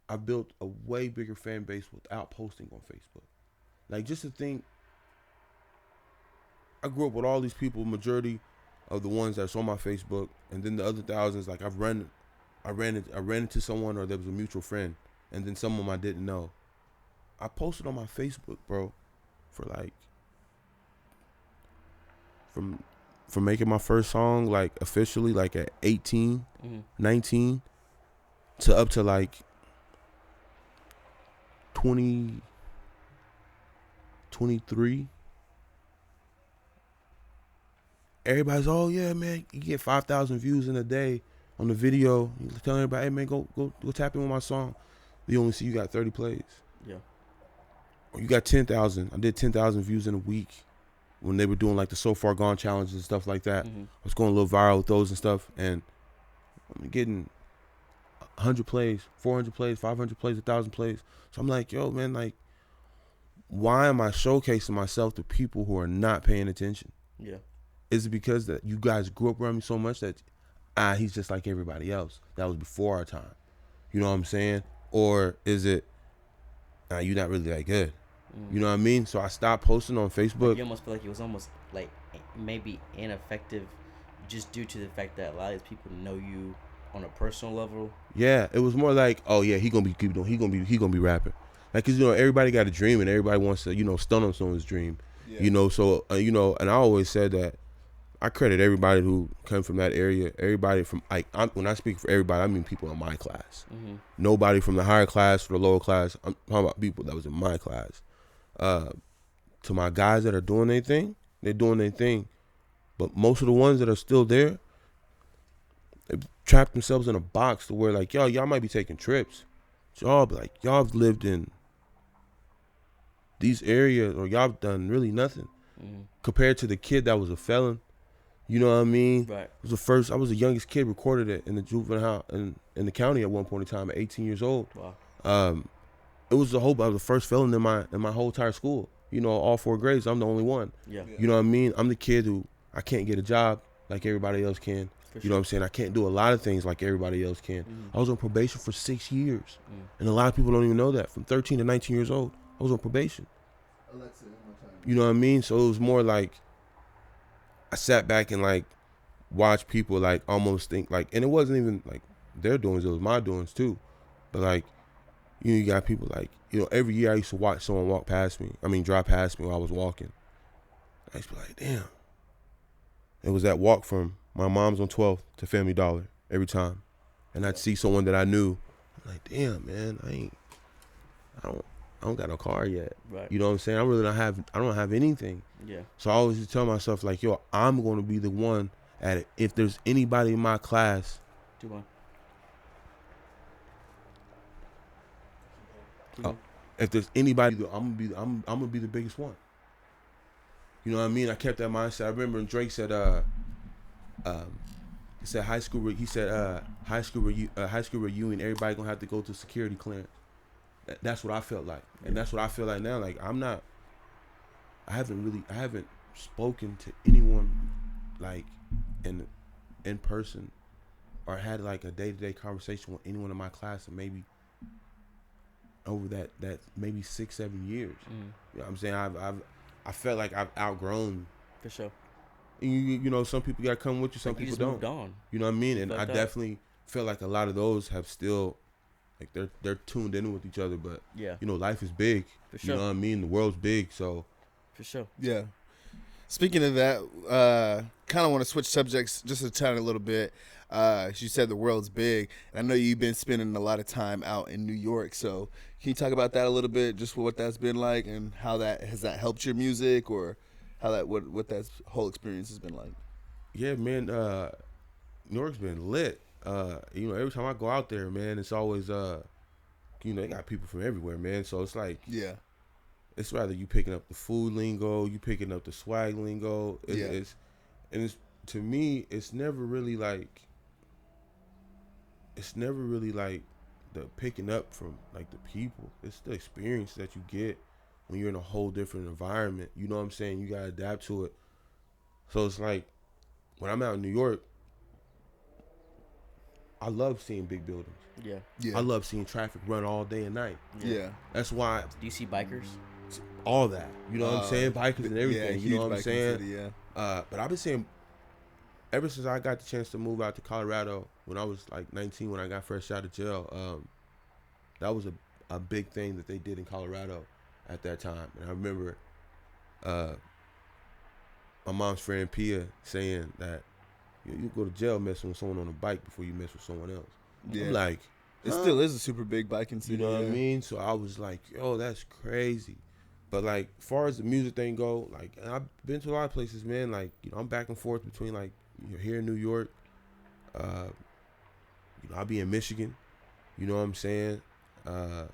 I built a way bigger fan base without posting on Facebook. Like, just to think, I grew up with all these people, majority of the ones that's on my Facebook, and then the other thousands, like I ran into someone, or there was a mutual friend, and then some of them I didn't know. I posted on my Facebook, bro, for like, from making my first song, like officially, like at 18, 19, to up to like 20, 23. Everybody's, oh yeah, man, you get 5,000 views in a day on the video. You telling everybody, hey man, go tap in with my song. You only see you got 30 plays. Yeah. Or you got 10,000. I did 10,000 views in a week when they were doing like the So Far Gone challenges and stuff like that. I was going a little viral with those and stuff, and I'm getting 100 plays, 400 plays, 500 plays, 1,000 plays. So I'm like, yo, man, like, why am I showcasing myself to people who are not paying attention? Yeah. Is it because that you guys grew up around me so much that he's just like everybody else? That was before our time. You know what I'm saying? Or is it you're not really that good? You know what I mean? So I stopped posting on Facebook. You almost feel like it was almost like maybe ineffective, just due to the fact that a lot of these people know you on a personal level. Yeah, it was more like, oh yeah, he gonna be rapping. Like, cause everybody got a dream and everybody wants to stun on someone's dream. Yeah. You know, so and I always said that I credit everybody who came from that area. Everybody from when I speak for everybody, I mean people in my class. Mm-hmm. Nobody from the higher class or the lower class. I'm talking about people that was in my class. To my guys that are doing their thing, they're doing their thing. But most of the ones that are still there, they trapped themselves in a box to where like, y'all might be taking trips. Y'all be like, y'all have lived in these areas or y'all have done really nothing compared to the kid that was a felon. You know what I mean? Right. I was the youngest kid recorded it in the juvenile in the county at one point in time at 18 years old. Wow. It was I was the first felon in my whole entire school. You know, all 4 grades, I'm the only one. Yeah. You know what I mean? I'm the kid who I can't get a job like everybody else can. For You know what I'm saying? I can't do a lot of things like everybody else can. I was on probation for 6 years. And a lot of people don't even know that. From 13 to 19 years old, I was on probation. You know what I mean? So it was more like I sat back and like watched people like almost think like, and it wasn't even like their doings, it was my doings too. But like, you got people like, every year I used to watch someone drive past me while I was walking. I used to be like, damn. It was that walk from my mom's on 12th to Family Dollar every time. And I'd see someone that I knew. I'm like, damn, man, I don't got no car yet. Right. You know what I'm saying? I don't have anything. Yeah. So I always just tell myself like, yo, I'm going to be the one at it. If there's anybody in my class. 2-1. If there's anybody, I'm gonna be the biggest one. You know what I mean? I kept that mindset. I remember when Drake said, he said high school reunion. Everybody gonna have to go to security clearance. That's what I felt like, and that's what I feel like now. Like I haven't spoken to anyone like in person or had like a day-to-day conversation with anyone in my class, and maybe over that maybe 6-7 years. You know what I'm saying? I felt like I've outgrown. For sure. You know, some people gotta come with you, some people don't. Moved on. You know what I mean? And I that. definitely feel like a lot of those have still, like they're tuned in with each other. But yeah, life is big. For sure. You know what I mean? The world's big, so. For sure. Yeah. Speaking of that, kind of want to switch subjects just a tiny little bit. You said the world's big. I know you've been spending a lot of time out in New York, so can you talk about that a little bit, just what that's been like and how that has helped your music, or how what that whole experience has been like? Yeah, man, New York's been lit. Every time I go out there, man, it's always they got people from everywhere, man. So it's like, yeah, it's rather you picking up the food lingo, you picking up the swag lingo. It's to me, it's never really like the picking up from like the people. It's the experience that you get when you're in a whole different environment. You know what I'm saying? You gotta adapt to it. So it's like when I'm out in New York, I love seeing big buildings. Yeah. I love seeing traffic run all day and night. Yeah. That's why. Do you see bikers? All that. You know what I'm saying? Bikers and everything. Yeah, you know what I'm saying? City, yeah. But I've been seeing, ever since I got the chance to move out to Colorado when I was like 19, when I got fresh out of jail, that was a big thing that they did in Colorado at that time. And I remember my mom's friend Pia saying that you go to jail messing with someone on a bike before you mess with someone else. Yeah. I'm like, it still is a super big biking city. You know what I mean? So I was like, yo, that's crazy. But like, as far as the music thing go, like, I've been to a lot of places, man. Like, I'm back and forth between like, here in New York. I'll be in Michigan. You know what I'm saying? I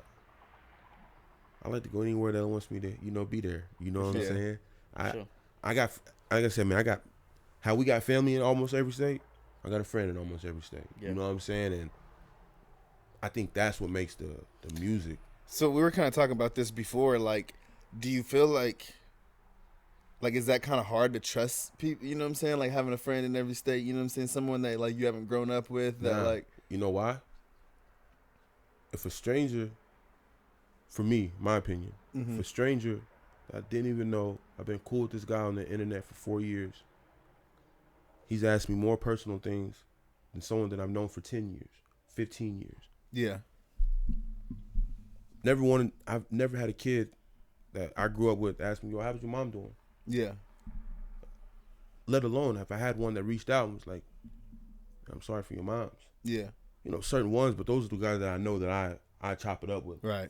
like to go anywhere that wants me to, be there. You know what I'm saying? I got, like I said, man, how we got family in almost every state. I got a friend in almost every state. Yeah. You know what I'm saying? And I think that's what makes the music. So we were kind of talking about this before. Like, do you feel like is that kind of hard to trust people? You know what I'm saying? Like having a friend in every state. You know what I'm saying? Someone that like you haven't grown up with. That like. You know why? If a stranger, for me, my opinion, if a stranger that I didn't even know, I've been cool with this guy on the internet for 4 years. He's asked me more personal things than someone that I've known for 10 years, 15 years. Yeah. I've never had a kid that I grew up with ask me, yo, how's your mom doing? Yeah. Let alone if I had one that reached out and was like, I'm sorry for your moms. Yeah. You know, certain ones, but those are the guys that I know that I chop it up with. Right.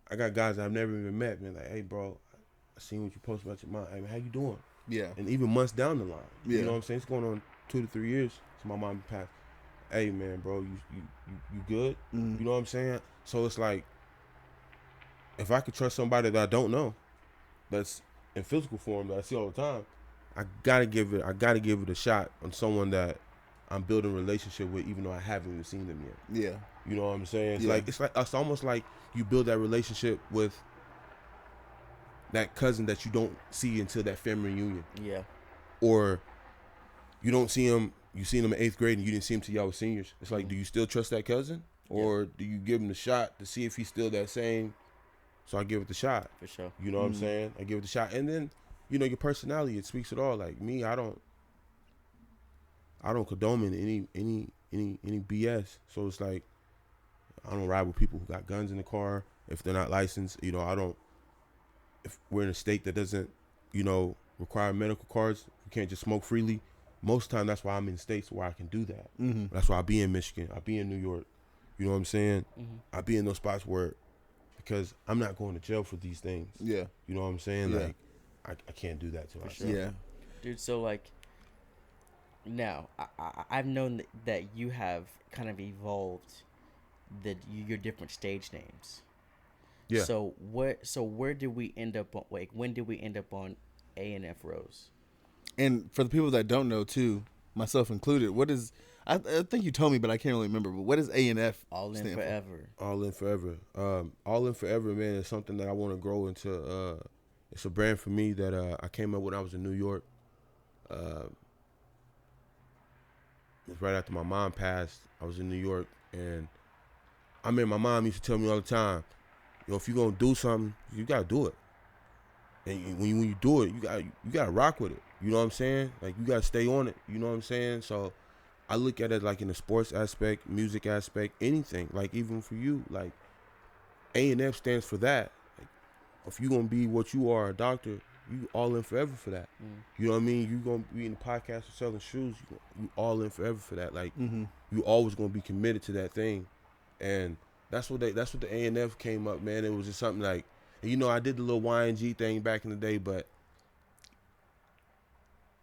I got guys that I've never even met, man, like, hey, bro, I seen what you posted about your mom. Hey, man, how you doing? Yeah. And even months down the line. Yeah. You know what I'm saying? It's going on 2 to 3 years since my mom passed. Hey, man, bro, you good? Mm. You know what I'm saying? So it's like, if I could trust somebody that I don't know, that's in physical form that I see all the time, I gotta give it a shot on someone that I'm building a relationship with, even though I haven't even seen them yet. Yeah. You know what I'm saying? Yeah. It's almost like you build that relationship with that cousin that you don't see until that family reunion. Yeah. Or you don't see him, you seen him in 8th grade and you didn't see him till y'all was seniors. It's like, do you still trust that cousin? Or do you give him the shot to see if he's still that same? So I give it the shot. For sure. You know what I'm saying? I give it the shot. And then, you know, your personality, it speaks it all. Like me, I don't condone any BS. So it's like, I don't ride with people who got guns in the car if they're not licensed. You know, if we're in a state that doesn't, you know, require medical cards, you can't just smoke freely. Most of the time, that's why I'm in states where I can do that. Mm-hmm. That's why I be in Michigan. I be in New York. You know what I'm saying? Mm-hmm. I be in those spots where, because I'm not going to jail for these things. Yeah. You know what I'm saying? Yeah. Like, I can't do that to myself. Yeah. Dude, so like, now I've known that you have kind of evolved your different stage names. Yeah. So where did we end up on? Like, when did we end up on ANF Rxse? And for the people that don't know too, myself included, what is? I think you told me, but I can't really remember. But what is ANF? All in stand for? forever. All in forever. All in forever, man, is something that I want to grow into. It's a brand for me that I came up when I was in New York. It was right after my mom passed. I was in New York, and I mean, my mom used to tell me all the time, yo, if you're gonna do something, you gotta do it. And when you do it, you gotta rock with it. You know what I'm saying? Like, you gotta stay on it. You know what I'm saying? So I look at it like in the sports aspect, music aspect, anything. Like, even for you, like, ANF stands for that. Like, if you're gonna be what you are, a doctor, you all in forever for that. You know what I mean? You gonna be in the podcast or selling shoes, you all in forever for that. Like, you always gonna be committed to that thing. And that's what the ANF came up, man. It was just something like, you know, I did the little YNG thing back in the day, but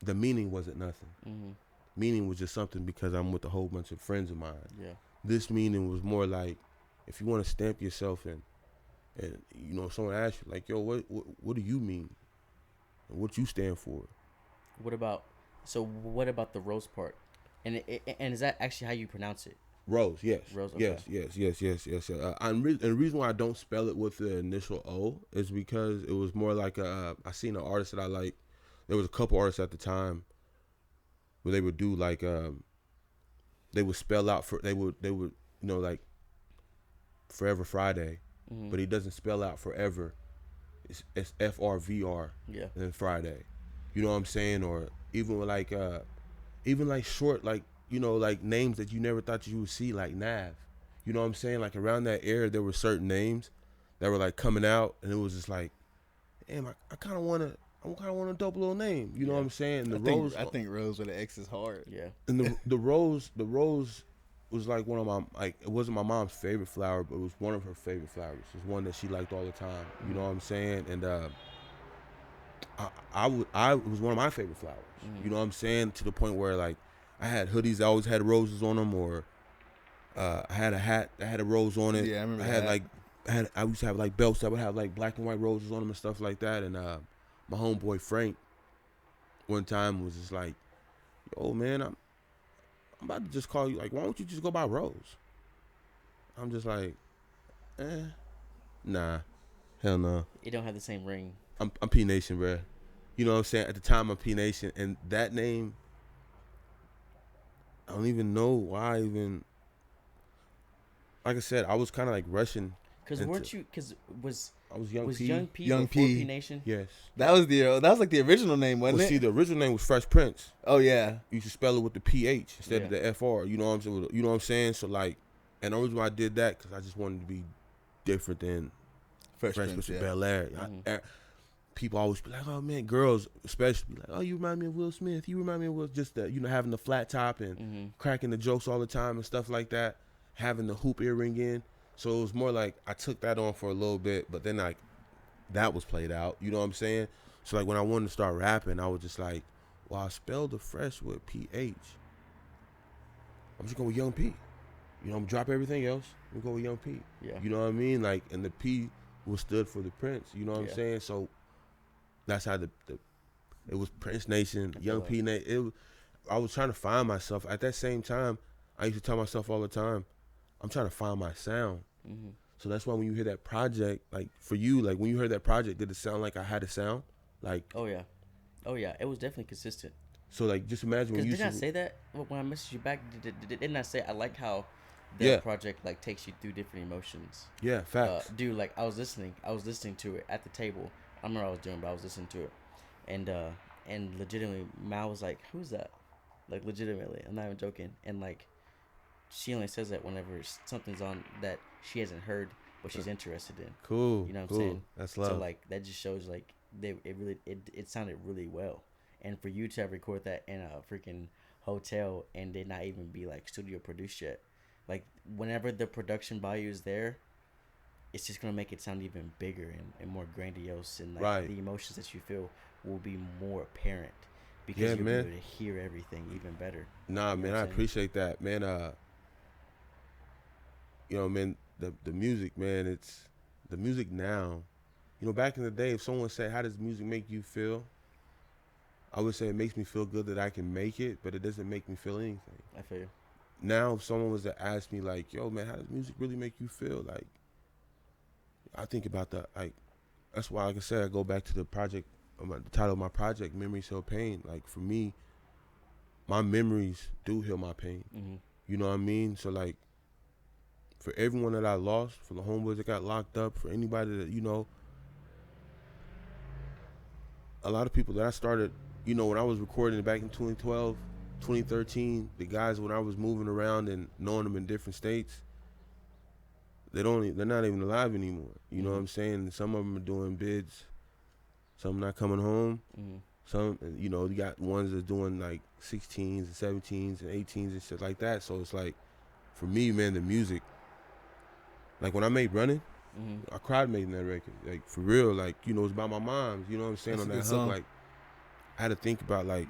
the meaning wasn't nothing. Meaning was just something because I'm with a whole bunch of friends of mine. Yeah. This meaning was more like, if you want to stamp yourself in, and you know, someone asks you like, yo, what do you mean? And what you stand for? What about the rose part? And is that actually how you pronounce it? Rose, yes. Rose, okay. Yes. And the reason why I don't spell it with the initial O is because it was more like I seen an artist that I like. There was a couple artists at the time where they would do like they would spell out they would you know, like Forever Friday, but he doesn't spell out forever. It's FRVR. Yeah. And then Friday. You know what I'm saying? Or even like short, like, you know, like names that you never thought you would see, like Nav. You know what I'm saying? Like, around that era, there were certain names that were like coming out, and it was just like, damn, I kind of want a double little name. You know what I'm saying? And I think Rose with an X is hard. Yeah. And the rose was like one of my, like, it wasn't my mom's favorite flower, but it was one of her favorite flowers. It was one that she liked all the time. You know what I'm saying? And it was one of my favorite flowers. You know what I'm saying? To the point where, like, I had hoodies that always had roses on them, or I had a hat that had a rose on it. Yeah, I remember that. I used to have like belts that would have like black and white roses on them and stuff like that. And my homeboy Frank one time was just like, yo, man, I'm about to just call you, like, why don't you just go by Rose? I'm just like, nah, hell no. It don't have the same ring. I'm P Nation, bro. You know what I'm saying? At the time, I'm P Nation, and that name, I don't even know why I even. Like I said, I was kind of like rushing. I was Young P. Young P Young before P. P Nation? Yes. That was like the original name, wasn't Well, it? see, the original name was Fresh Prince. Oh yeah. You should spell it with the PH instead of Yeah. the FR. You know what I'm saying? You know what I'm saying? So, like, and the reason why I did that, because I just wanted to be different than Fresh Prince of Bel Air. people always be like, oh man, girls especially be like, oh, you remind me of Will Smith. You remind me of Will, just the, having the flat top and cracking the jokes all the time and stuff like that, having the hoop earring in. So it was more like I took that on for a little bit, but then like that was played out. You know what I'm saying? So like when I wanted to start rapping, I was just like, well, I spelled the fresh with PH. I'm just going with Young P. I'm gonna drop everything else and go with Young P. Yeah. You know what I mean? Like, and the P was stood for the Prince. You know what I'm saying? So that's how it was Prince Nation, Young P Nation. I was trying to find myself. At that same time, I used to tell myself all the time, I'm trying to find my sound. Mm-hmm. So that's why when you hear that project, like for you, like when you heard that project, did it sound like I had a sound? Like, oh yeah, it was definitely consistent. So like, just imagine when you didn't I say that when I messaged you back? Didn't I say I like how that Yeah. project like takes you through different emotions? Yeah, facts. Dude, like I was listening to it at the table. I don't remember what I was doing, but I was listening to it, and legitimately, Mal was like, "Who's that?" Like legitimately, I'm not even joking. And like, she only says that whenever something's on that she hasn't heard, but she's interested in. Cool. You know what cool. I'm saying? That's love. So like that just shows like it sounded really well, and for you to have recorded that in a freaking hotel and did not even be like studio produced yet, like whenever the production value is there, it's just gonna make it sound even bigger and more grandiose, and like Right. the emotions that you feel will be more apparent because Yeah, you'll man. be able to hear everything even better. Nah, You know man, what I I'm saying? appreciate that, man. Man, the music, man, it's the music now. Back in the day, if someone said, "How does music make you feel?" I would say it makes me feel good that I can make it, but it doesn't make me feel anything. I feel you. Now, if someone was to ask me, like, "Yo, man, how does music really make you feel?" Like, I think about that. Like, that's why, like I said, I go back to the project, the title of my project, "Memories Heal Pain." Like, for me, my memories do heal my pain. Mm-hmm. You know what I mean? So, like, for everyone that I lost, for the homeboys that got locked up, for anybody that, a lot of people that I started, when I was recording back in 2012, 2013, the guys when I was moving around and knowing them in different states, they're not even alive anymore. You know what I'm saying? Some of them are doing bids, some not coming home. Mm-hmm. Some, you got ones that's doing like 16s and 17s and 18s and shit like that. So it's like, for me, man, the music, like when I made Running, Mm-hmm. I cried making that record. Like, for real, like, it's about my mom. You know what I'm saying? That's On a that good hook, song. like, I had to think about, like,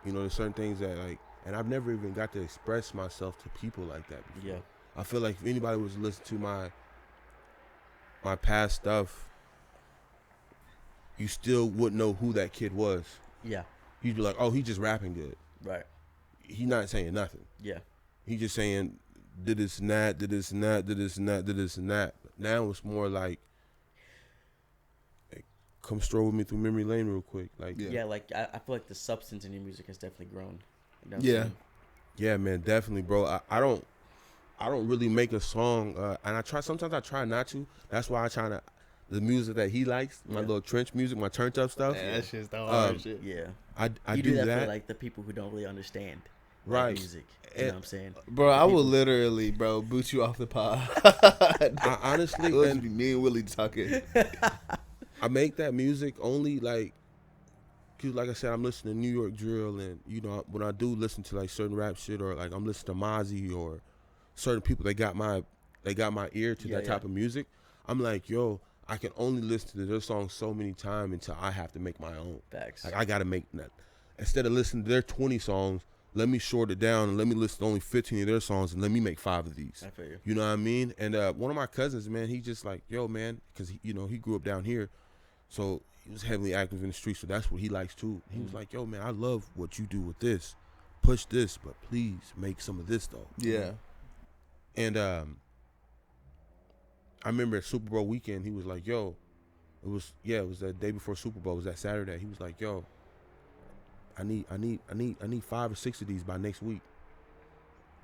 there's certain things that, like, and I've never even got to express myself to people like that before. Yeah. I feel like if anybody was to listen to my past stuff, you still wouldn't know who that kid was. Yeah. You'd be like, oh, he just rapping good. Right. He not saying nothing. Yeah. He just saying, did this and that, did this and that, did this and that, did this and that. Now it's more like, hey, come stroll with me through memory lane real quick. Like, Yeah, like I feel like the substance in your music has definitely grown. You know what I'm Yeah. saying? yeah, man, definitely, bro. I don't really make a song, and sometimes I try not to. That's why I try to, the music that he likes, my little trench music, my turned up stuff. Man, that shit's the hard shit. Yeah. I You do do that that. for like the people who don't really understand Right. music. You know what I'm saying? Bro, I will People- literally, boot you off the pod. I honestly, It'll just and be me and Willie talking. I make that music only like, cause like I said, I'm listening to New York drill, and when I do listen to like certain rap shit, or like I'm listening to Mozzie or certain people that got my ear to that type of music, I'm like, yo, I can only listen to their songs so many times until I have to make my own. Facts. Like I gotta make that. Instead of listening to their 20 songs, let me short it down and let me listen to only 15 of their songs and let me make 5 of these. I feel you. You know what I mean? And one of my cousins, man, he just like, yo, man, because he grew up down here, so he was heavily active in the streets, so that's what he likes too. He was like, yo, man, I love what you do with this. Push this, but please make some of this though. Yeah. And I remember at Super Bowl weekend, he was like, yo, it was that day before Super Bowl, it was that Saturday. He was like, yo, I need 5 or 6 of these by next week.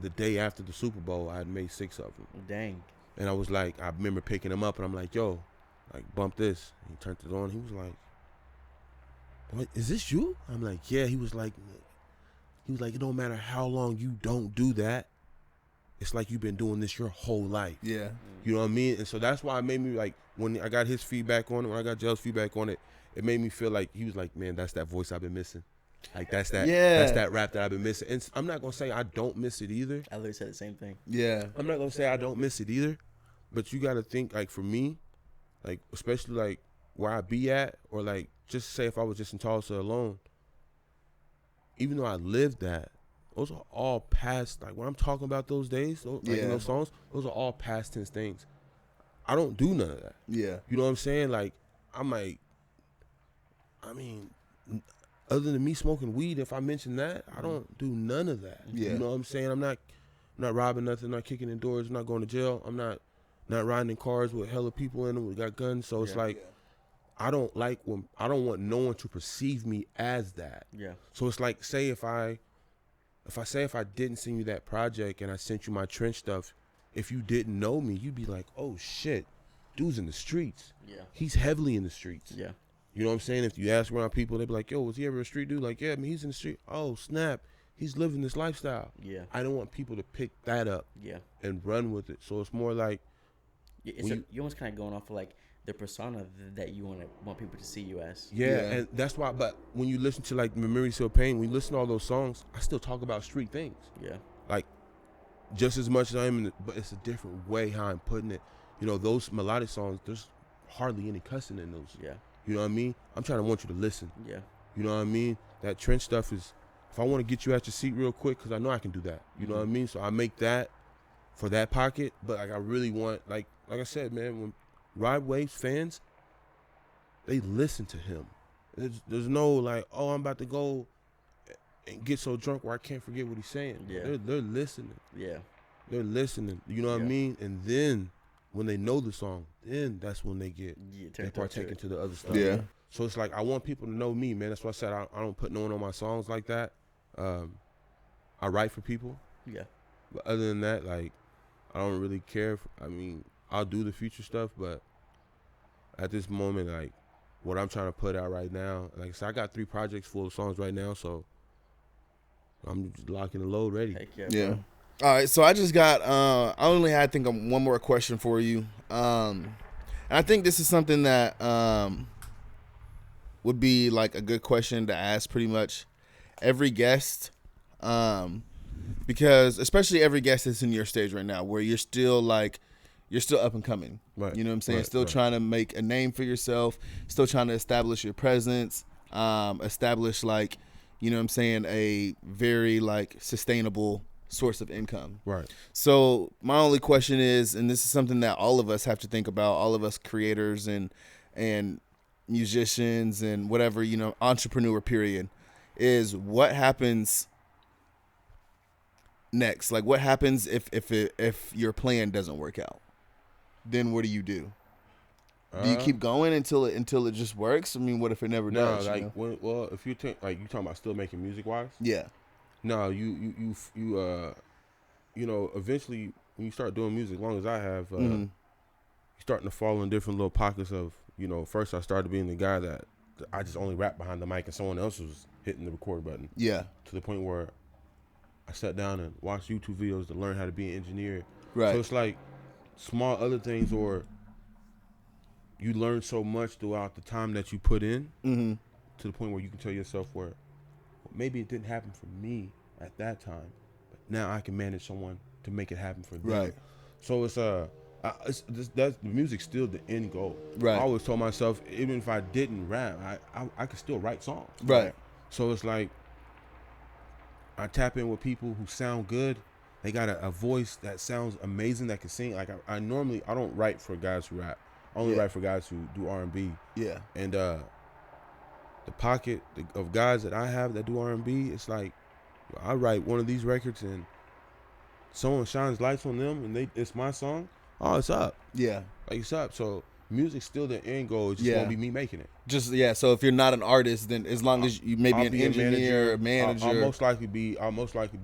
The day after the Super Bowl, I had made 6 of them. Dang. And I was like, I remember picking them up, and I'm like, yo, like, bump this. And he turned it on. He was like, what, is this you? I'm like, yeah. He was like, it don't matter how long you don't do that, it's like you've been doing this your whole life. Yeah. You know what I mean? And so that's why it made me like, when I got his feedback on it, when I got Jell's feedback on it, it made me feel like he was like, man, that's that voice I've been missing. Like that's that rap that I've been missing. And I'm not gonna say I don't miss it either. I literally said the same thing. Yeah. I'm not gonna say I don't miss it either. But you gotta think, like, for me, like, especially like where I be at, or like just say if I was just in Tulsa alone, even though I lived that, those are all past. Like when I'm talking about those days, like in those songs, those are all past tense things. I don't do none of that. Yeah. You know what I'm saying? Like I mean, other than me smoking weed, if I mention that, I don't do none of that. Yeah. You know what I'm saying? I'm not robbing nothing, not kicking in doors, not going to jail. I'm not riding in cars with hella people in them who got guns. So it's like, I don't want no one to perceive me as that. Yeah. So it's like, say if I didn't send you that project and I sent you my trench stuff, if you didn't know me, you'd be like, oh shit, dude's in the streets. Yeah. He's heavily in the streets. Yeah. You know what I'm saying? If you ask around people, they'd be like, yo, was he ever a street dude? Like, yeah, I mean, he's in the street. Oh, snap. He's living this lifestyle. Yeah. I don't want people to pick that up and run with it. So it's more like, you're almost kind of going off of like the persona that you want people to see you as. Yeah, and that's why. But when you listen to like Memory Seal Pain, when you listen to all those songs, I still talk about street things. Yeah, like just as much as I am, but it's a different way how I'm putting it. You know, those melodic songs, there's hardly any cussing in those. Yeah, you know what I mean. I'm trying to want you to listen. Yeah, you know what I mean. That trench stuff is, if I want to get you at your seat real quick, because I know I can do that. You know what I mean. So I make that for that pocket, but like I really want, like I said, man, when Ride Waves fans, they listen to him. There's no like, oh, I'm about to go and get so drunk where I can't forget what he's saying. Yeah, they're listening. Yeah, they're listening. You know what I mean? And then when they know the song, then that's when they partake into the other stuff. Yeah. So it's like I want people to know me, man. That's why I said I don't put no one on my songs like that. I write for people. Yeah. But other than that, like, I don't really care. I mean, I'll do the future stuff, but at this moment, like, what I'm trying to put out right now, like I said, I got 3 projects full of songs right now, so I'm just locking the load ready. Yeah. All right, so I just got, I only had, I think, one more question for you. And I think this is something that would be, like, a good question to ask pretty much every guest, because especially every guest that's in your stage right now, where you're still, like, you're still up and coming. Right. You know what I'm saying? Right, still trying to make a name for yourself, still trying to establish your presence, establish, like, you know what I'm saying, a very, like, sustainable source of income. Right. So my only question is, and this is something that all of us have to think about, all of us creators and musicians and whatever, you know, entrepreneur period, is what happens next? Like, what happens if your plan doesn't work out? Then what do you do? Do you keep going until it just works? I mean, what if it never does? No, like, well, if you think, like, you talking about still making music wise? Yeah. No, you know, eventually when you start doing music, as long as I have, you're starting to fall in different little pockets of, you know, first I started being the guy that I just only rap behind the mic and someone else was hitting the record button. Yeah. To the point where I sat down and watched YouTube videos to learn how to be an engineer. Right. So it's like small other things, or you learn so much throughout the time that you put in, to the point where you can tell yourself, where maybe it didn't happen for me at that time, but now I can manage someone to make it happen for them. Right. So it's the music's still the end goal. Right. I always told myself, even if I didn't rap, I could still write songs. Right. So it's like I tap in with people who sound good. They got a voice that sounds amazing, that can sing. Like I don't write for guys who rap. I only write for guys who do R&B. Yeah. And the pocket of guys that I have that do R&B, it's like I write one of these records and someone shines lights on them and it's my song. Oh, it's up. Yeah. Like, it's up. So music's still the end goal. It just won't be me making it. Just so if you're not an artist, then as long as you maybe an engineer, manager, I'll most likely be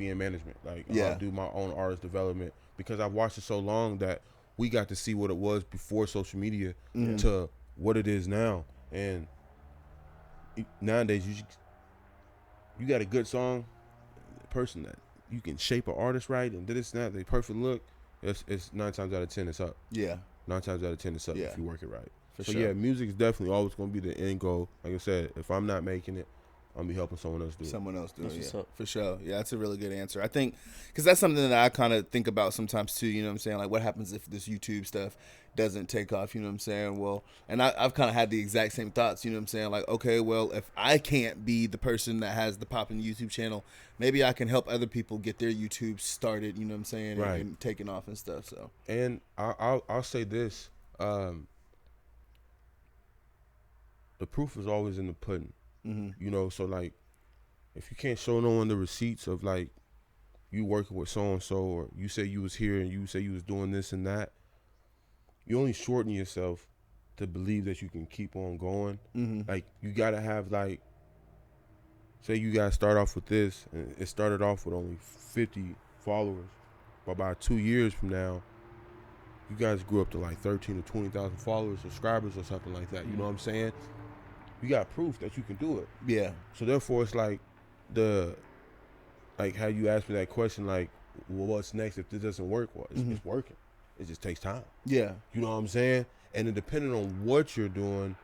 in management. Like, I'll do my own artist development, because I've watched it so long that we got to see what it was before social media to what it is now. And nowadays, you got a good song, the person that you can shape an artist right and this and that, they perfect look, it's 9 times out of 10 it's up. Yeah. 9 times out of 10 it's up Yeah. if you work it right. For so sure. yeah, music is definitely always gonna be the end goal. Like I said, if I'm not making it, I'm gonna be helping someone else do it. Someone else do That's it, what's yeah. up. For sure. Yeah, that's a really good answer. I think, because that's something that I kind of think about sometimes too, you know what I'm saying? Like, what happens if this YouTube stuff doesn't take off, you know what I'm saying? Well, and I've kind of had the exact same thoughts, you know what I'm saying? Like, okay, well, if I can't be the person that has the popping YouTube channel, maybe I can help other people get their YouTube started, you know what I'm saying? Right. And taking off and stuff, so. And I'll say this, the proof is always in the pudding. Mm-hmm. You know, so like, if you can't show no one the receipts of like you working with so and so, or you say you was here and you say you was doing this and that, you only shorten yourself to believe that you can keep on going. Mm-hmm. Like, you gotta have, like, say you guys start off with this, and it started off with only 50 followers, but by 2 years from now, you guys grew up to like 13 to 20,000 followers, subscribers, or something like that. You know what I'm saying? You got proof that you can do it. Yeah. So therefore, it's like how you asked me that question, like, well, what's next if this doesn't work? Well, it's working. It just takes time. Yeah. You know what I'm saying? And then depending on what you're doing,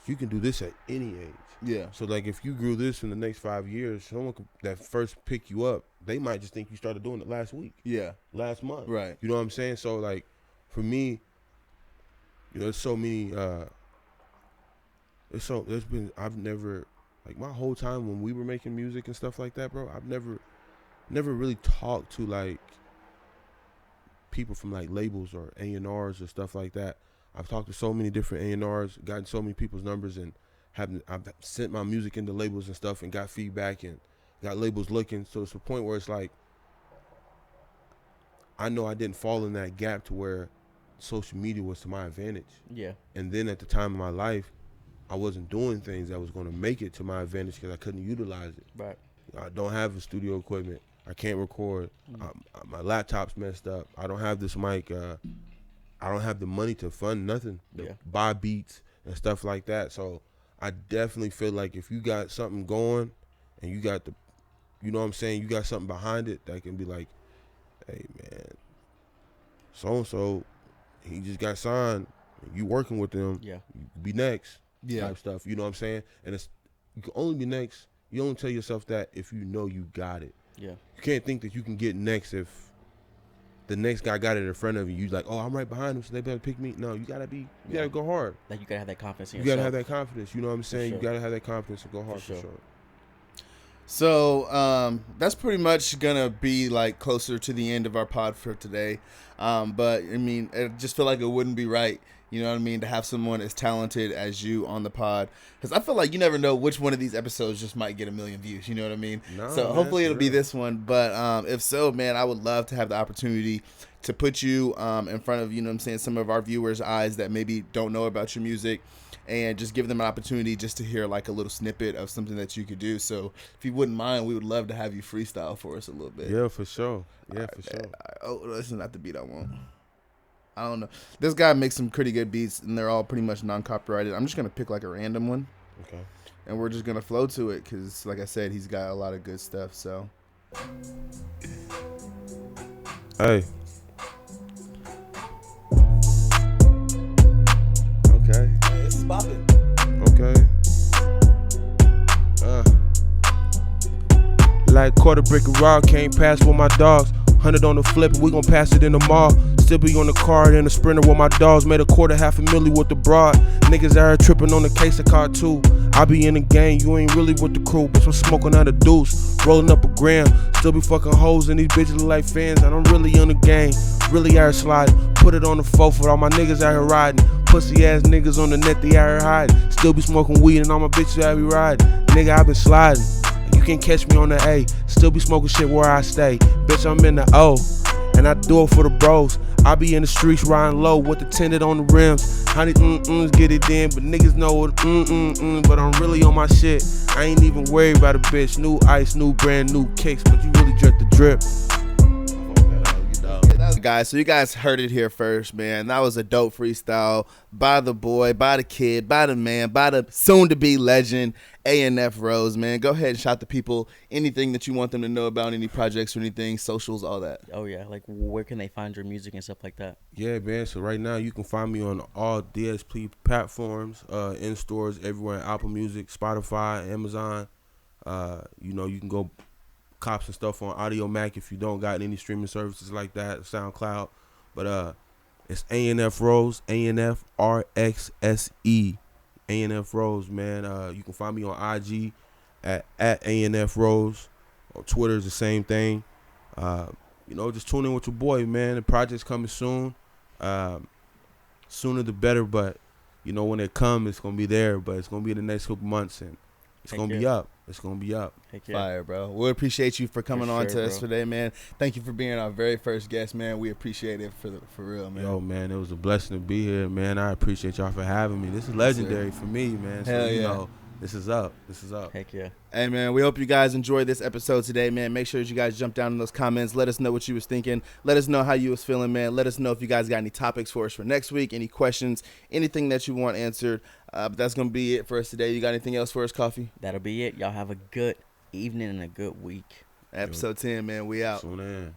you can do this at any age. Yeah. So like, if you grew this in the next 5 years, someone that first pick you up, they might just think you started doing it last week, Yeah. last month. Right. You know what I'm saying? So like, for me, you know, there's so many. I've never, like, my whole time when we were making music and stuff like that, bro, I've never really talked to like people from like labels or A&Rs or stuff like that. I've talked to so many different A&Rs, gotten so many people's numbers, and I've sent my music into labels and stuff and got feedback and got labels looking. So it's a point where it's like, I know I didn't fall in that gap to where social media was to my advantage. Yeah. And then at the time of my life, I wasn't doing things that was going to make it to my advantage because I couldn't utilize it. Right. I don't have the studio equipment. I can't record. My laptop's messed up. I don't have this mic. I don't have the money to fund nothing, to buy beats and stuff like that. So I definitely feel like if you got something going and you got you know what I'm saying, you got something behind it that can be like, hey, man, so-and-so, he just got signed. You working with them. Yeah. You be next. Yeah. Type stuff. You know what I'm saying? And you can only be next. You only tell yourself that if you know you got it. Yeah. You can't think that you can get next if the next guy got it in front of you. You like, oh, I'm right behind him, so they better pick me. No, you gotta go hard. Like, you gotta have that confidence in You yourself. gotta have that confidence. You know what I'm saying? sure. You gotta have that confidence and go hard for sure. So that's pretty much gonna be like closer to the end of our pod for today. But I mean, I just feel like it wouldn't be right, you know what I mean, to have someone as talented as you on the pod, because I feel like you never know which one of these episodes just might get 1 million views. You know what I mean? No, so man, hopefully it'll be real. this one. But if so, man, I would love to have the opportunity to put you in front of, you know what I'm saying, some of our viewers' eyes that maybe don't know about your music, and just give them an opportunity just to hear like a little snippet of something that you could do. So if you wouldn't mind, we would love to have you freestyle for us a little bit. Yeah, for sure. Yeah, All for right, sure. man. Oh, this is not the beat I want. I don't know. This guy makes some pretty good beats, and they're all pretty much non-copyrighted. I'm just going to pick like a random one, Okay. and we're just going to flow to it because, like I said, he's got a lot of good stuff. So, Hey. Okay. this is popping. Okay. Like quarter brick of rock, can't pass with my dogs. 100 on the flip, we gon' pass it in the mall. Still be on the card in the sprinter with my dogs. Made a quarter, $500,000 with the broad. Niggas out here tripping on the case of car too. I be in the game, you ain't really with the crew. Bitch, I'm smoking out a deuce, rolling up a gram. Still be fucking hoes and these bitches look like fans. And I'm really on the game, really out here sliding. Put it on the 4 for all my niggas out here riding. Pussy ass niggas on the net, they out here hiding. Still be smoking weed and all my bitches out here riding. Nigga, I been sliding. You can catch me on the A, still be smoking shit where I stay. Bitch, I'm in the O, and I do it for the bros. I be in the streets riding low with the tinted on the rims. Honey, get it in, but niggas know what but I'm really on my shit. I ain't even worried about a bitch. New ice, new brand, new kicks, but you really drip the drip. Guys, so you guys heard it here first, man. That was a dope freestyle by the boy, by the kid, by the man, by the soon-to-be legend, ANF Rxse, man. Go ahead and shout the people anything that you want them to know about, any projects or anything, socials, all that. Oh yeah, like where can they find your music and stuff like that? Yeah, man. So right now you can find me on all DSP platforms, in stores everywhere, Apple Music, Spotify, Amazon. You know, you can go cop some stuff on Audio Mac if you don't got any streaming services like that, SoundCloud. But it's ANF Rxse, ANF Rxse, ANF Rxse, man. You can find me on IG at ANF Rxse. On Twitter is the same thing. You know, just tune in with your boy, man. The project's coming soon. Sooner the better, but you know when it comes, it's gonna be there. But it's gonna be in the next couple months, and it's gonna be up. It's gonna be up. Fire, bro. We appreciate you for coming on to us bro. today, man. Thank you for being our very first guest, man. We appreciate it for real, man. Yo, man, it was a blessing to be here, man. I appreciate y'all for having me. This is legendary for me, man. So, Hell you yeah. know, this is up. This is up. Heck yeah. Hey, man, we hope you guys enjoyed this episode today, man. Make sure that you guys jump down in those comments. Let us know what you was thinking. Let us know how you was feeling, man. Let us know if you guys got any topics for us for next week, any questions, anything that you want answered. But that's going to be it for us today. You got anything else for us, Koffee? That'll be it. Y'all have a good evening and a good week. Episode 10, man. We out. So, man.